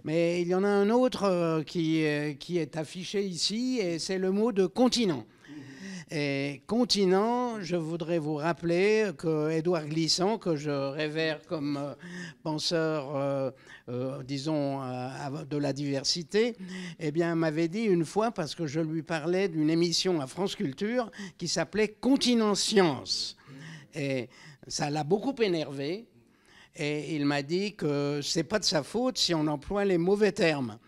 Mais il y en a un autre qui est affiché ici, et c'est le mot de continent. Et continent, je voudrais vous rappeler que Édouard Glissant, que je révère comme penseur, disons, de la diversité, eh bien, m'avait dit une fois, parce que je lui parlais d'une émission à France Culture qui s'appelait Continent Science. Et ça l'a beaucoup énervé. Et il m'a dit que ce n'est pas de sa faute si on emploie les mauvais termes,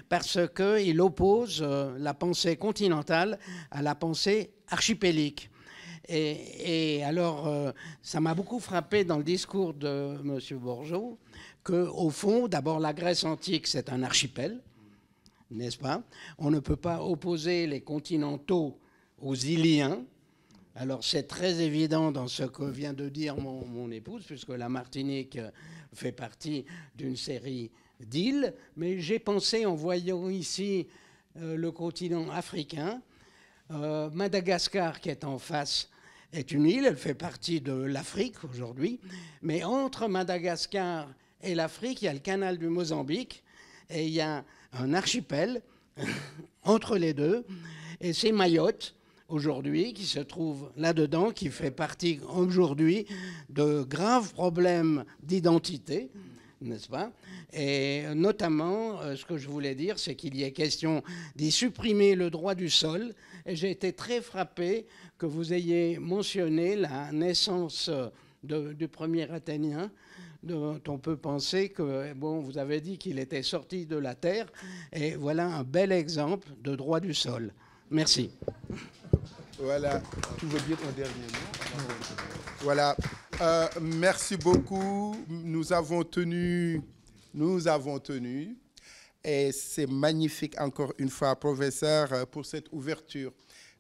parce qu'il oppose la pensée continentale à la pensée archipélique. Et alors, ça m'a beaucoup frappé dans le discours de M. Borgeaud, qu'au fond, d'abord, la Grèce antique, c'est un archipel, n'est-ce pas? On ne peut pas opposer les continentaux aux Iliens. Alors, c'est très évident dans ce que vient de dire mon épouse, puisque la Martinique fait partie d'une série d'îles. Mais j'ai pensé, en voyant ici le continent africain, Madagascar, qui est en face, est une île. Elle fait partie de l'Afrique aujourd'hui. Mais entre Madagascar et l'Afrique, il y a le canal du Mozambique. Et il y a un archipel entre les deux. Et c'est Mayotte, aujourd'hui, qui se trouve là-dedans, qui fait partie aujourd'hui de graves problèmes d'identité, n'est-ce pas? Et notamment, ce que je voulais dire, c'est qu'il y est question d'y supprimer le droit du sol. Et j'ai été très frappé que vous ayez mentionné la naissance du premier Athénien, dont on peut penser que, bon, vous avez dit qu'il était sorti de la terre. Et voilà un bel exemple de droit du sol. Merci. Voilà. Tu veux dire un dernier mot? Voilà. Merci beaucoup. Nous avons tenu. Et c'est magnifique, encore une fois, professeur, pour cette ouverture.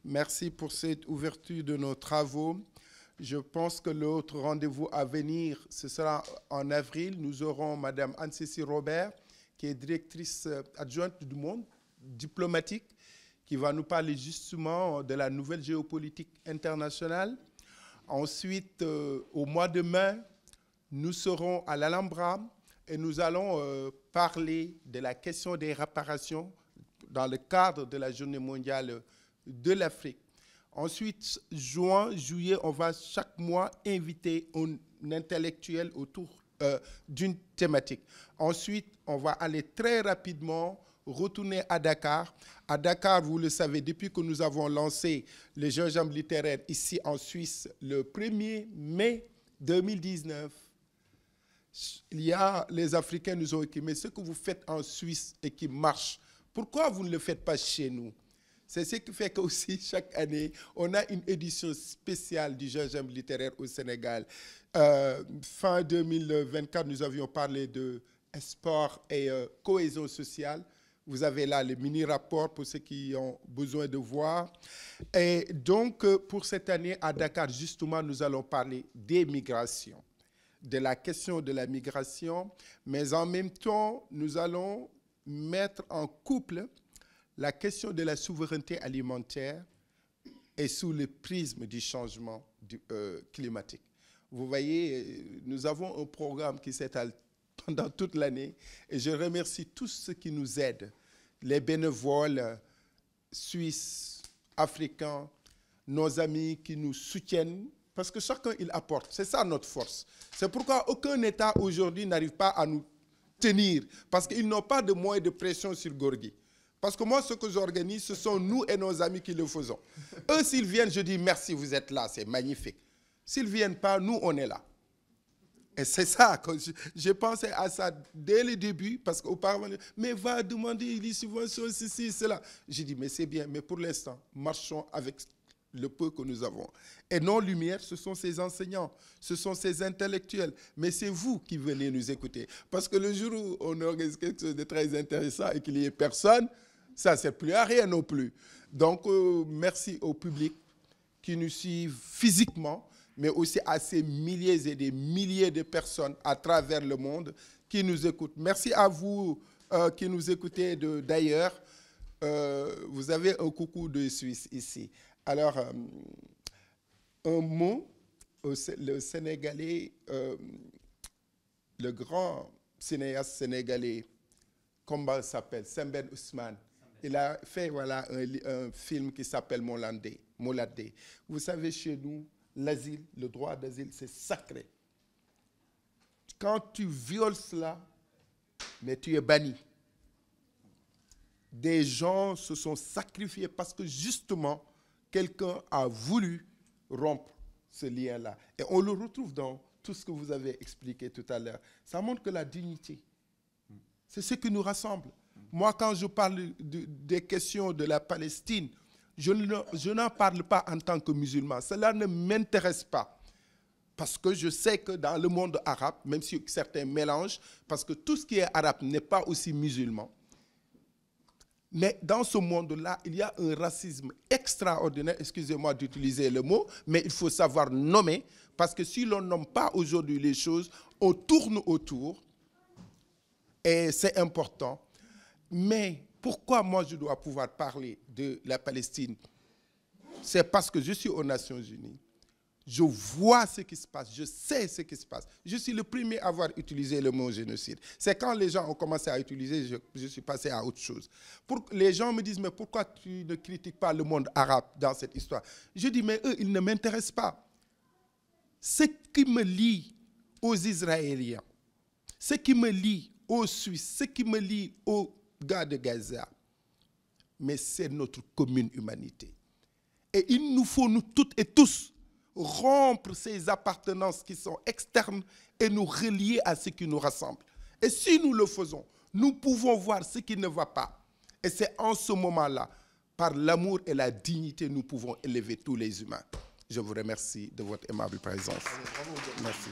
Merci pour cette ouverture de nos travaux. Je pense que l'autre rendez-vous à venir, ce sera en avril. Nous aurons Mme Anne-Cécile Robert, qui est directrice adjointe du Monde diplomatique, qui va nous parler justement de la nouvelle géopolitique internationale. Ensuite, au mois de mai, nous serons à l'Alhambra et nous allons parler de la question des réparations dans le cadre de la Journée mondiale de l'Afrique. Ensuite, juin, juillet, on va chaque mois inviter un intellectuel autour d'une thématique. Ensuite, on va aller très rapidement retourner à Dakar. À Dakar, vous le savez, depuis que nous avons lancé le gingembre littéraire ici en Suisse le 1er mai 2019, il y a les Africains nous ont écrit, mais ce que vous faites en Suisse et qui marche, pourquoi vous ne le faites pas chez nous? C'est ce qui fait qu'aussi, chaque année, on a une édition spéciale du gingembre littéraire au Sénégal. Fin 2024, nous avions parlé de sport et cohésion sociale. Vous avez là les mini-rapports pour ceux qui ont besoin de voir. Et donc, pour cette année, à Dakar, justement, nous allons parler des migrations, de la question de la migration, mais en même temps, nous allons mettre en couple la question de la souveraineté alimentaire et sous le prisme du changement climatique. Vous voyez, nous avons un programme qui s'étale pendant toute l'année et je remercie tous ceux qui nous aident, les bénévoles suisses, africains, nos amis qui nous soutiennent, parce que chacun, il apporte. C'est ça notre force. C'est pourquoi aucun État aujourd'hui n'arrive pas à nous tenir, parce qu'ils n'ont pas de moyens de pression sur Gorgui. Parce que moi, ce que j'organise, ce sont nous et nos amis qui le faisons. Eux, s'ils viennent, je dis merci, vous êtes là, c'est magnifique. S'ils ne viennent pas, nous, on est là. Et c'est ça, que j'ai pensé à ça dès le début, parce qu'auparavant, mais va demander les subventions, ceci, cela. J'ai dit, mais c'est bien, mais pour l'instant, marchons avec le peu que nous avons. Et nos lumières, ce sont ces enseignants, ce sont ces intellectuels, mais c'est vous qui venez nous écouter. Parce que le jour où on organise quelque chose de très intéressant et qu'il n'y ait personne, ça ne sert plus à rien non plus. Donc, merci au public qui nous suivent physiquement, mais aussi à ces milliers et des milliers de personnes à travers le monde qui nous écoutent. Merci à vous qui nous écoutez d'ailleurs. Vous avez un coucou de Suisse ici. Alors, un mot, le Sénégalais, le grand cinéaste sénégalais, comment il s'appelle, Sembène Ousmane, il a fait voilà, un film qui s'appelle Moladé. Vous savez, chez nous, l'asile, le droit d'asile, c'est sacré. Quand tu violes cela, mais tu es banni. Des gens se sont sacrifiés parce que justement, quelqu'un a voulu rompre ce lien-là. Et on le retrouve dans tout ce que vous avez expliqué tout à l'heure. Ça montre que la dignité, c'est ce qui nous rassemble. Moi, quand je parle des questions de la Palestine, je n'en parle pas en tant que musulman. Cela ne m'intéresse pas. Parce que je sais que dans le monde arabe, même si certains mélangent, parce que tout ce qui est arabe n'est pas aussi musulman, mais dans ce monde-là, il y a un racisme extraordinaire, excusez-moi d'utiliser le mot, mais il faut savoir nommer, parce que si l'on ne nomme pas aujourd'hui les choses, on tourne autour, et c'est important. Mais pourquoi moi je dois pouvoir parler de la Palestine? C'est parce que je suis aux Nations Unies. Je vois ce qui se passe, je sais ce qui se passe. Je suis le premier à avoir utilisé le mot génocide. C'est quand les gens ont commencé à utiliser, je suis passé à autre chose. Les gens me disent, mais pourquoi tu ne critiques pas le monde arabe dans cette histoire? Je dis, mais eux, ils ne m'intéressent pas. Ce qui me lie aux Israéliens, ce qui me lie aux Suisses, ce qui me lie aux gars de Gaza, mais c'est notre commune humanité. Et il nous faut, nous toutes et tous, rompre ces appartenances qui sont externes et nous relier à ce qui nous rassemble. Et si nous le faisons, nous pouvons voir ce qui ne va pas. Et c'est en ce moment-là, par l'amour et la dignité, nous pouvons élever tous les humains. Je vous remercie de votre aimable présence. Merci.